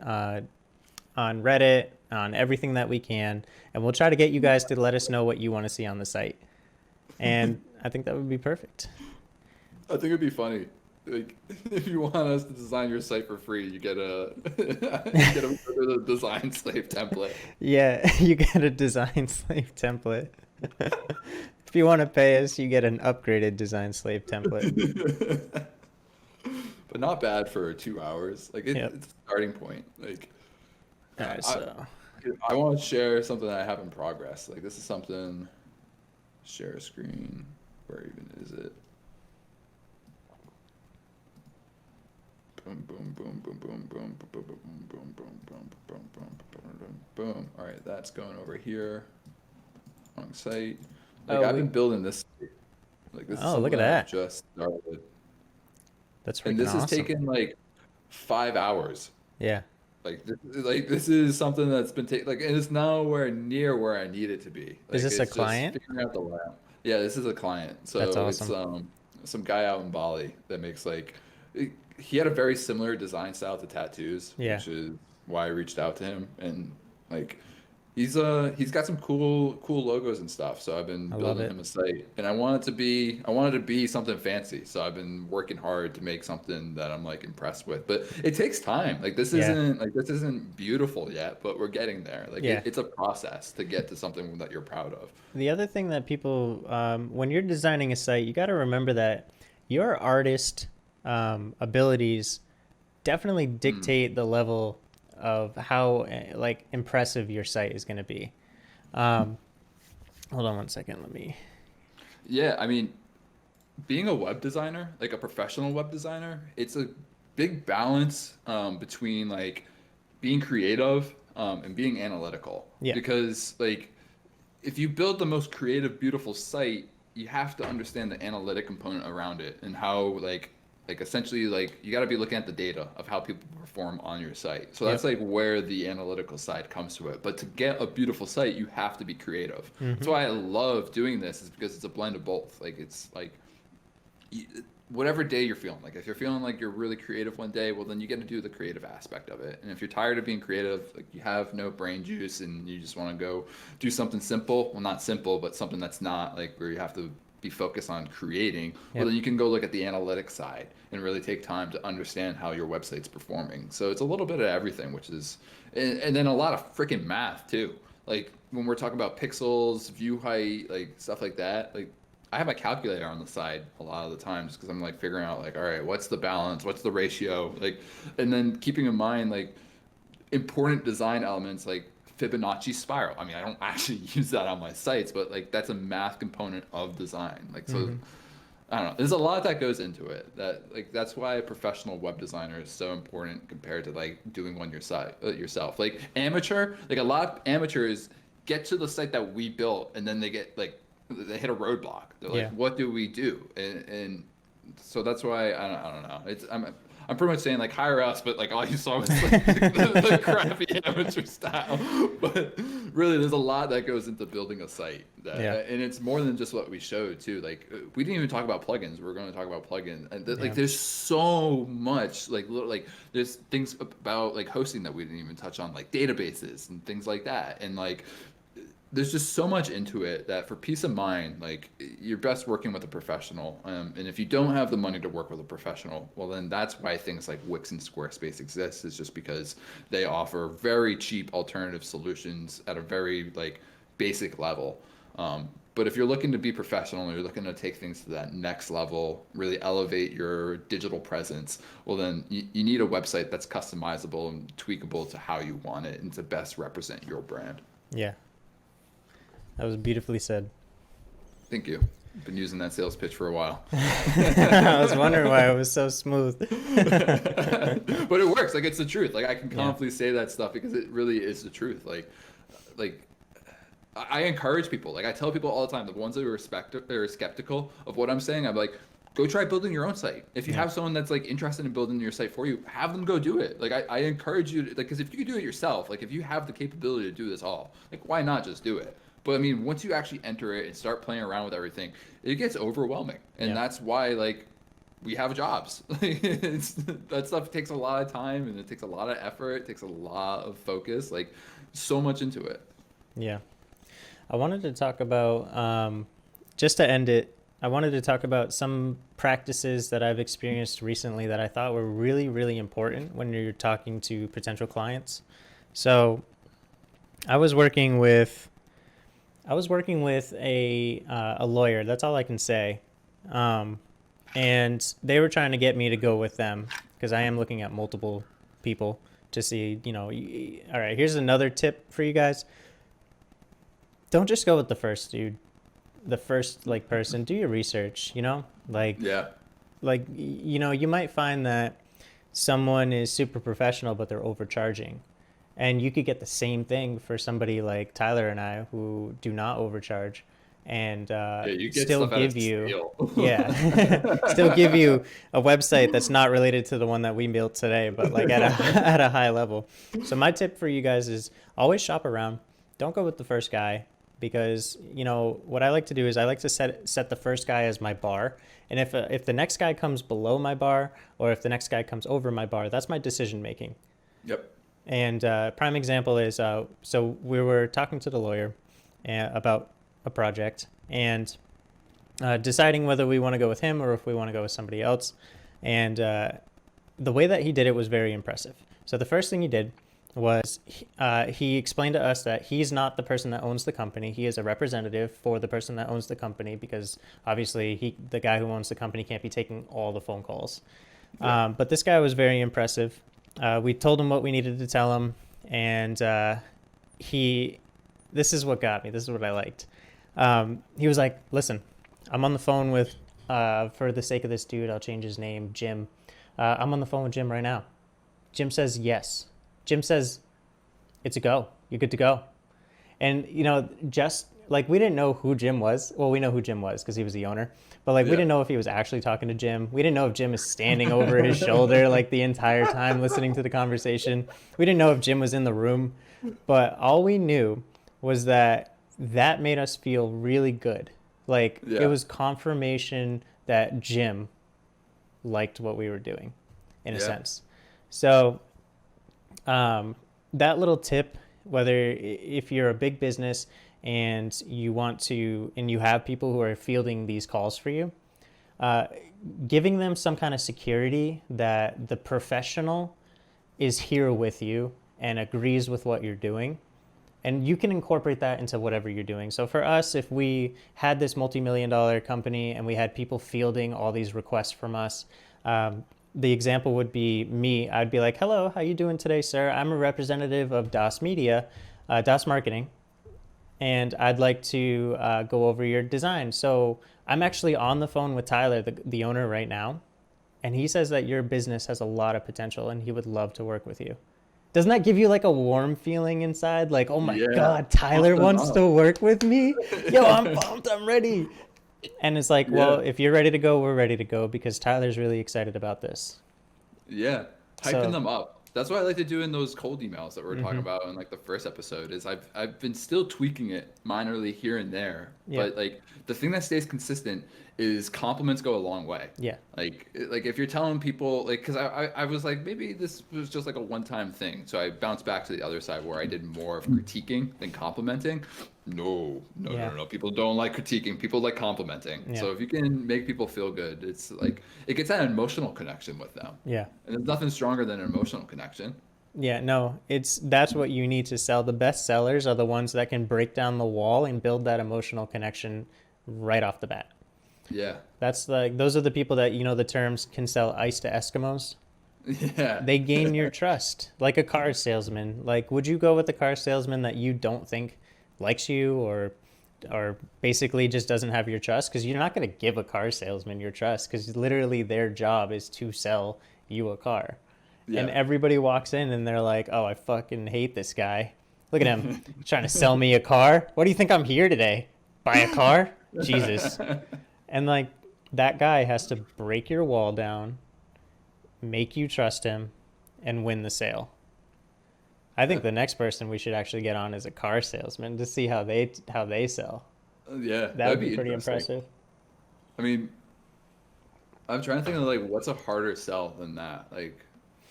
Speaker 2: Reddit, on everything that we can, and we'll try to get you guys to let us know what you want to see on the site. And I think that would be perfect.
Speaker 1: I think it'd be funny. Like, if you want us to design your site for free, you get a you get a design slave template.
Speaker 2: Yeah, you get a Design Slave template. If you want to pay us, you get an upgraded Design Slave template.
Speaker 1: But not bad for 2 hours. Like
Speaker 2: Yep.
Speaker 1: it's a starting point. Like
Speaker 2: All right,
Speaker 1: I,
Speaker 2: so
Speaker 1: I want to share something that I have in progress. Like this is something. Share screen. Where even is it? Boom, boom, boom, boom, boom, boom, boom, boom, boom, boom, boom, boom, boom, boom, boom. All right, that's going over here. Wrong site. Like I've been building this. Like this is
Speaker 2: Oh, look
Speaker 1: something
Speaker 2: at that.
Speaker 1: I've just started,
Speaker 2: that's
Speaker 1: and
Speaker 2: freaking
Speaker 1: this has
Speaker 2: awesome.
Speaker 1: taken like 5 hours.
Speaker 2: Yeah.
Speaker 1: This is something that's been taking and it's nowhere near where I need it to be.
Speaker 2: Is this a
Speaker 1: It's just
Speaker 2: client?
Speaker 1: figuring out the layout. Yeah, this is a client.
Speaker 2: That's
Speaker 1: So it's
Speaker 2: awesome.
Speaker 1: some guy out in Bali that makes he had a very similar design style to tattoos,
Speaker 2: Yeah.
Speaker 1: which is why I reached out to him and like he's got some cool logos and stuff. So I've been
Speaker 2: I love
Speaker 1: building
Speaker 2: it.
Speaker 1: him a site and I wanted to be something fancy. So I've been working hard to make something that I'm like impressed with. But it takes time.
Speaker 2: Yeah.
Speaker 1: This isn't beautiful yet, but we're getting there.
Speaker 2: Yeah.
Speaker 1: It's a process to get to something that you're proud of.
Speaker 2: The other thing that people, when you're designing a site, you got to remember that your artist abilities definitely dictate the level of how like impressive your site is going to be. Hold on one second. Let me.
Speaker 1: Yeah, I mean, being a web designer, like a professional web designer, it's a big balance between like being creative and being analytical.
Speaker 2: Yeah.
Speaker 1: Because like if you build the most creative, beautiful site, you have to understand the analytic component around it and how like essentially like you got to be looking at the data of how people perform on your site. So that's
Speaker 2: Yep.
Speaker 1: like where the analytical side comes to it. But to get a beautiful site, you have to be creative. That's
Speaker 2: Mm-hmm.
Speaker 1: why I love doing this is because it's a blend of both. Like it's like whatever day you're feeling like if you're feeling like you're really creative one day, well then you get to do the creative aspect of it. And if you're tired of being creative, like you have no brain juice and you just want to go do something simple, well not simple but something that's not like where you have to be focused on creating, well
Speaker 2: Yep.
Speaker 1: then you can go look at the analytics side and really take time to understand how your website's performing. So it's a little bit of everything, which is and then a lot of freaking math too. Like when we're talking about pixels, view height, like stuff like that, like I have my calculator on the side a lot of the times because I'm like figuring out like, all right, what's the balance, what's the ratio, like, and then keeping in mind like important design elements like Fibonacci spiral. I mean, I don't actually use that on my sites, but like that's a math component of design. Like, so
Speaker 2: Mm-hmm.
Speaker 1: I don't know. There's a lot that goes into it. That's why a professional web designer is so important compared to like doing one yourself. Like amateur, like a lot of amateurs get to the site that we built and then they get like they hit a roadblock. They're like,
Speaker 2: Yeah.
Speaker 1: what do we do? And so that's why I don't know. I'm pretty much saying like hire us, but like all you saw was like the crappy amateur style. But really, there's a lot that goes into building a site,
Speaker 2: Yeah.
Speaker 1: and it's more than just what we showed too. Like we didn't even talk about plugins. We're going to talk about plugins, and
Speaker 2: Yeah.
Speaker 1: like there's so much like there's things about like hosting that we didn't even touch on, like databases and things like that, and like there's just so much into it that for peace of mind, like you're best working with a professional. And if you don't have the money to work with a professional, well, then that's why things like Wix and Squarespace exist, is just because they offer very cheap alternative solutions at a very like basic level. But if you're looking to be professional and you're looking to take things to that next level, really elevate your digital presence, well, then you need a website that's customizable and tweakable to how you want it and to best represent your brand.
Speaker 2: Yeah. That was beautifully said.
Speaker 1: Thank you. Been using that sales pitch for a while.
Speaker 2: I was wondering why it was so smooth.
Speaker 1: But it works. Like, it's the truth. Like, I can
Speaker 2: Yeah.
Speaker 1: confidently say that stuff because it really is the truth. Like I encourage people. Like, I tell people all the time, the ones that are skeptical of what I'm saying, I'm like, go try building your own site. If you
Speaker 2: Yeah.
Speaker 1: have someone that's like interested in building your site for you, have them go do it. Like, I encourage you to, like, because if you can do it yourself, like, if you have the capability to do this all, like, why not just do it? But I mean, once you actually enter it and start playing around with everything, it gets overwhelming. And
Speaker 2: Yeah.
Speaker 1: that's why, like, we have jobs. That stuff takes a lot of time and it takes a lot of effort. It takes a lot of focus, like, so much into it.
Speaker 2: Yeah. I wanted to talk about, just to end it, I wanted to talk about some practices that I've experienced recently that I thought were really, really important when you're talking to potential clients. So I was working with a lawyer. That's all I can say. And they were trying to get me to go with them because I am looking at multiple people to see, all right, here's another tip for you guys. Don't just go with the first dude, the first like person. Do your research, like,
Speaker 1: Yeah.
Speaker 2: you might find that someone is super professional, but they're overcharging. And you could get the same thing for somebody like Tyler and I who do not overcharge and
Speaker 1: You get
Speaker 2: still
Speaker 1: stuff out
Speaker 2: give
Speaker 1: of
Speaker 2: you,
Speaker 1: steel.
Speaker 2: still give you a website that's not related to the one that we built today, but like at a high level. So my tip for you guys is always shop around. Don't go with the first guy because, what I like to do is I like to set the first guy as my bar. And if the next guy comes below my bar or if the next guy comes over my bar, that's my decision making.
Speaker 1: Yep.
Speaker 2: And prime example is, so we were talking to the lawyer about a project and deciding whether we want to go with him or if we want to go with somebody else. And the way that he did it was very impressive. So the first thing he did was he explained to us that he's not the person that owns the company. He is a representative for the person that owns the company because obviously the guy who owns the company can't be taking all the phone calls.
Speaker 1: Yeah.
Speaker 2: But this guy was very impressive. We told him what we needed to tell him, and this is what got me. This is what I liked. He was like, listen, I'm on the phone with, for the sake of this dude, I'll change his name, Jim. I'm on the phone with Jim right now. Jim says yes. Jim says, it's a go. You're good to go. And, just like we didn't know who Jim was. Well, we know who Jim was because he was the owner. But like we didn't know if he was actually talking to Jim. We didn't know if Jim is standing over his shoulder like the entire time listening to the conversation. We didn't know if Jim was in the room. But all we knew was that made us feel really good. Like it was confirmation that Jim liked what we were doing in a sense. So that little tip, whether if you're a big business and you want to, and you have people who are fielding these calls for you, giving them some kind of security that the professional is here with you and agrees with what you're doing. And you can incorporate that into whatever you're doing. So for us, if we had this multi-million-dollar company and we had people fielding all these requests from us, the example would be me. I'd be like, hello, how you doing today, sir? I'm a representative of DOS Media, DOS Marketing, and I'd like to go over your design. So I'm actually on the phone with Tyler, the owner right now, and he says that your business has a lot of potential and he would love to work with you. Doesn't that give you like a warm feeling inside? Like, oh my God, Tyler wants to work with me? Yo, I'm pumped, I'm ready. And it's like, well, if you're ready to go, we're ready to go because Tyler's really excited about this.
Speaker 1: Yeah, hyping them up. That's what I like to do in those cold emails that we were talking about in like the first episode. Is I've been still tweaking it minorly here and there, but like the thing that stays consistent is compliments go a long way.
Speaker 2: Yeah.
Speaker 1: Like if you're telling people, like, because I was like, maybe this was just like a one-time thing, so I bounced back to the other side where I did more of critiquing than complimenting. No. People don't like critiquing. People like complimenting.
Speaker 2: Yeah.
Speaker 1: So if you can make people feel good, it's like it gets that emotional connection with them.
Speaker 2: Yeah.
Speaker 1: And there's nothing stronger than an emotional connection.
Speaker 2: Yeah, no, that's what you need to sell. The best sellers are the ones that can break down the wall and build that emotional connection right off the bat.
Speaker 1: Yeah.
Speaker 2: That's like, those are the people that, the terms can sell ice to Eskimos.
Speaker 1: Yeah.
Speaker 2: They gain your trust. Like a car salesman. Like, would you go with a car salesman that you don't think likes you or or basically just doesn't have your trust, because you're not going to give a car salesman your trust, because literally their job is to sell you a car. And
Speaker 1: Yeah.
Speaker 2: everybody walks in and they're like, oh, I fucking hate this guy. Look at him trying to sell me a car. What do you think I'm here today? Buy a car? Jesus. And like that guy has to break your wall down, make you trust him, and win the sale. I think the next person we should actually get on is a car salesman to see how they sell.
Speaker 1: Yeah,
Speaker 2: That
Speaker 1: that'd
Speaker 2: would be pretty
Speaker 1: interesting.
Speaker 2: impressive.
Speaker 1: I mean, I'm trying to think of like what's a harder sell than that. Like,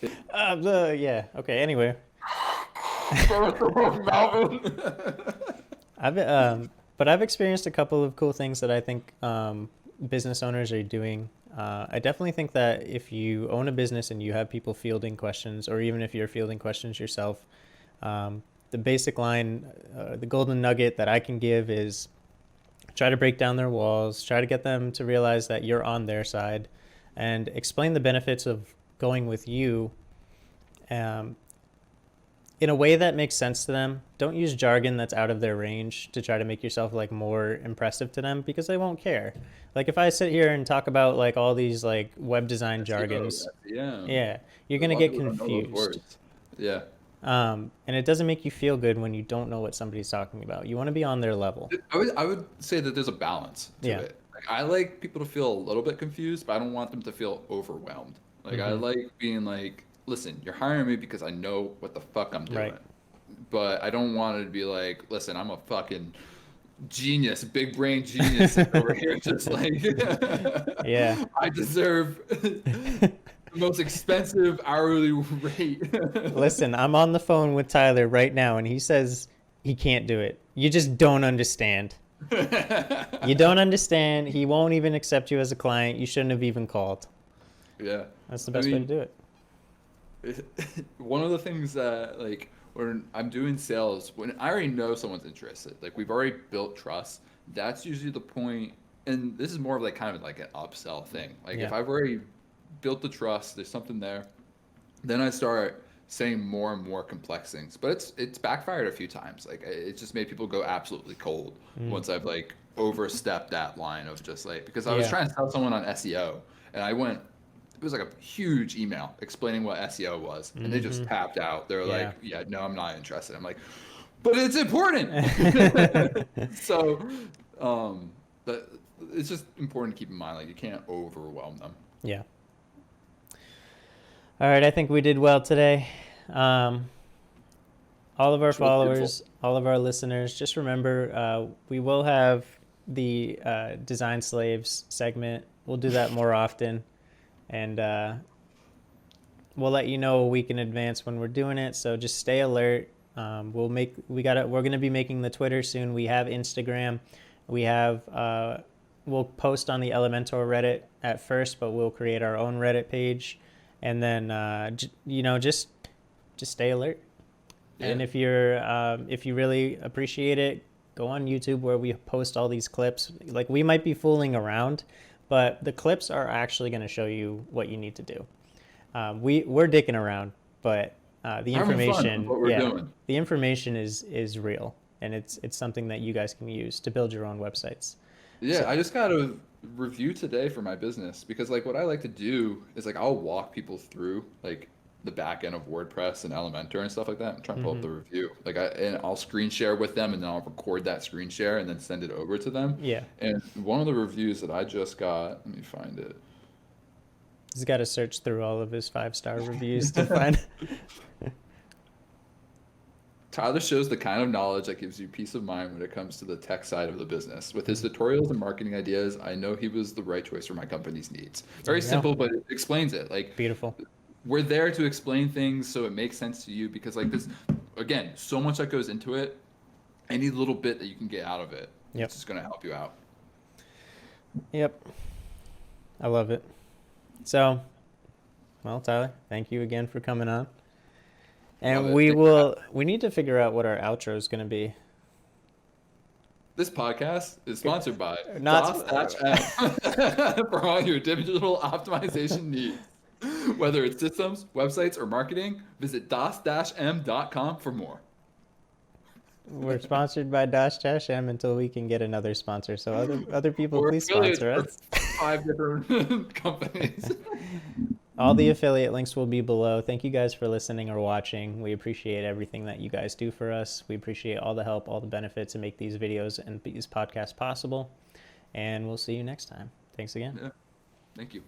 Speaker 2: Yeah. Okay. Anyway,
Speaker 1: Malvin.
Speaker 2: but I've experienced a couple of cool things that I think business owners are doing. I definitely think that if you own a business and you have people fielding questions, or even if you're fielding questions yourself, the basic line, the golden nugget that I can give is try to break down their walls, try to get them to realize that you're on their side, and explain the benefits of going with you in a way that makes sense to them. Don't use jargon that's out of their range to try to make yourself like more impressive to them, because they won't care. Like if I sit here and talk about like all these like web design jargons,
Speaker 1: Yeah.
Speaker 2: yeah, you're
Speaker 1: A
Speaker 2: gonna
Speaker 1: lot of
Speaker 2: get
Speaker 1: people don't know those
Speaker 2: confused.
Speaker 1: words. Yeah.
Speaker 2: And it doesn't make you feel good when you don't know what somebody's talking about. You want to be on their level.
Speaker 1: I would say that there's a balance to
Speaker 2: Yeah.
Speaker 1: it. Like, I like people to feel a little bit confused, but I don't want them to feel overwhelmed. Like I
Speaker 2: Mm-hmm.
Speaker 1: like being like, listen, you're hiring me because I know what the fuck I'm doing.
Speaker 2: Right.
Speaker 1: But I don't want it to be like, listen, I'm a fucking genius, big brain genius sitting over here just like
Speaker 2: Yeah.
Speaker 1: I deserve the most expensive hourly rate.
Speaker 2: Listen, I'm on the phone with Tyler right now, and he says he can't do it. You just don't understand. You don't understand. He won't even accept you as a client. You shouldn't have even called.
Speaker 1: Yeah.
Speaker 2: That's the
Speaker 1: I
Speaker 2: best way to
Speaker 1: mean,
Speaker 2: do it.
Speaker 1: one of the things that like when I'm doing sales, when I already know someone's interested, like we've already built trust, that's usually the point. And this is more of like kind of like an upsell thing. Like
Speaker 2: Yeah.
Speaker 1: if I've already built the trust, there's something there, then I start saying more and more complex things. But it's backfired a few times. Like it just made people go absolutely cold once I've like overstepped that line of just like, because I was
Speaker 2: Yeah.
Speaker 1: trying to sell someone on SEO and I went, it was like a huge email explaining what SEO was, and they just tapped out. They were
Speaker 2: Yeah.
Speaker 1: like, "Yeah, no, I'm not interested." I'm like, "But it's important." So, but it's just important to keep in mind, like you can't overwhelm them.
Speaker 2: Yeah. All right. I think we did well today. Um, all of our
Speaker 1: Which was beautiful.
Speaker 2: followers, all of our listeners, just remember we will have the Design Slaves segment. We'll do that more often. And we'll let you know a week in advance when we're doing it. So just stay alert. We're gonna be making the Twitter soon. We have Instagram. We have we'll post on the Elementor Reddit at first, but we'll create our own Reddit page, and then just stay alert. And
Speaker 1: Yeah.
Speaker 2: if you really appreciate it, go on YouTube where we post all these clips. Like we might be fooling around, but the clips are actually going to show you what you need to do. We're dicking around, but the
Speaker 1: Having fun with
Speaker 2: information,
Speaker 1: what we're doing.
Speaker 2: the information is real, and it's something that you guys can use to build your own websites.
Speaker 1: Yeah,
Speaker 2: So
Speaker 1: I just got a review today for my business because like what I like to do is like I'll walk people through like the back end of WordPress and Elementor and stuff like that. I'm trying to pull up the review. And I'll screen share with them and then I'll record that screen share and then send it over to them.
Speaker 2: yeah,
Speaker 1: And one of the reviews that I just got, let me find it.
Speaker 2: he's got to search through all of his 5-star reviews to find.
Speaker 1: Tyler shows the kind of knowledge that gives you peace of mind when it comes to the tech side of the business. With his tutorials and marketing ideas, I know he was the right choice for my company's needs.
Speaker 2: There
Speaker 1: Very
Speaker 2: you go.
Speaker 1: simple, but it explains it. Like
Speaker 2: Beautiful.
Speaker 1: we're there to explain things so it makes sense to you because like this, again, so much that goes into it. Any little bit that you can get out of it,
Speaker 2: Yep.
Speaker 1: it's just going to help you out.
Speaker 2: Yep. I love it. So, well, Tyler, thank you again for coming on.
Speaker 1: Love
Speaker 2: And
Speaker 1: it.
Speaker 2: we
Speaker 1: Thank you.
Speaker 2: will. We need to figure out what our outro is going to be.
Speaker 1: This podcast is sponsored by
Speaker 2: Not-
Speaker 1: DOS-M for all your digital optimization needs. Whether it's systems, websites, or marketing, visit DOS-M.com for more.
Speaker 2: We're sponsored by Dash until we can get another sponsor. So other people,
Speaker 1: We're
Speaker 2: please
Speaker 1: affiliates
Speaker 2: sponsor
Speaker 1: for
Speaker 2: us.
Speaker 1: 5 different companies.
Speaker 2: All the affiliate links will be below. Thank you guys for listening or watching. We appreciate everything that you guys do for us. We appreciate all the help, all the benefits to make these videos and these podcasts possible. And we'll see you next time. Thanks again.
Speaker 1: Yeah. Thank you.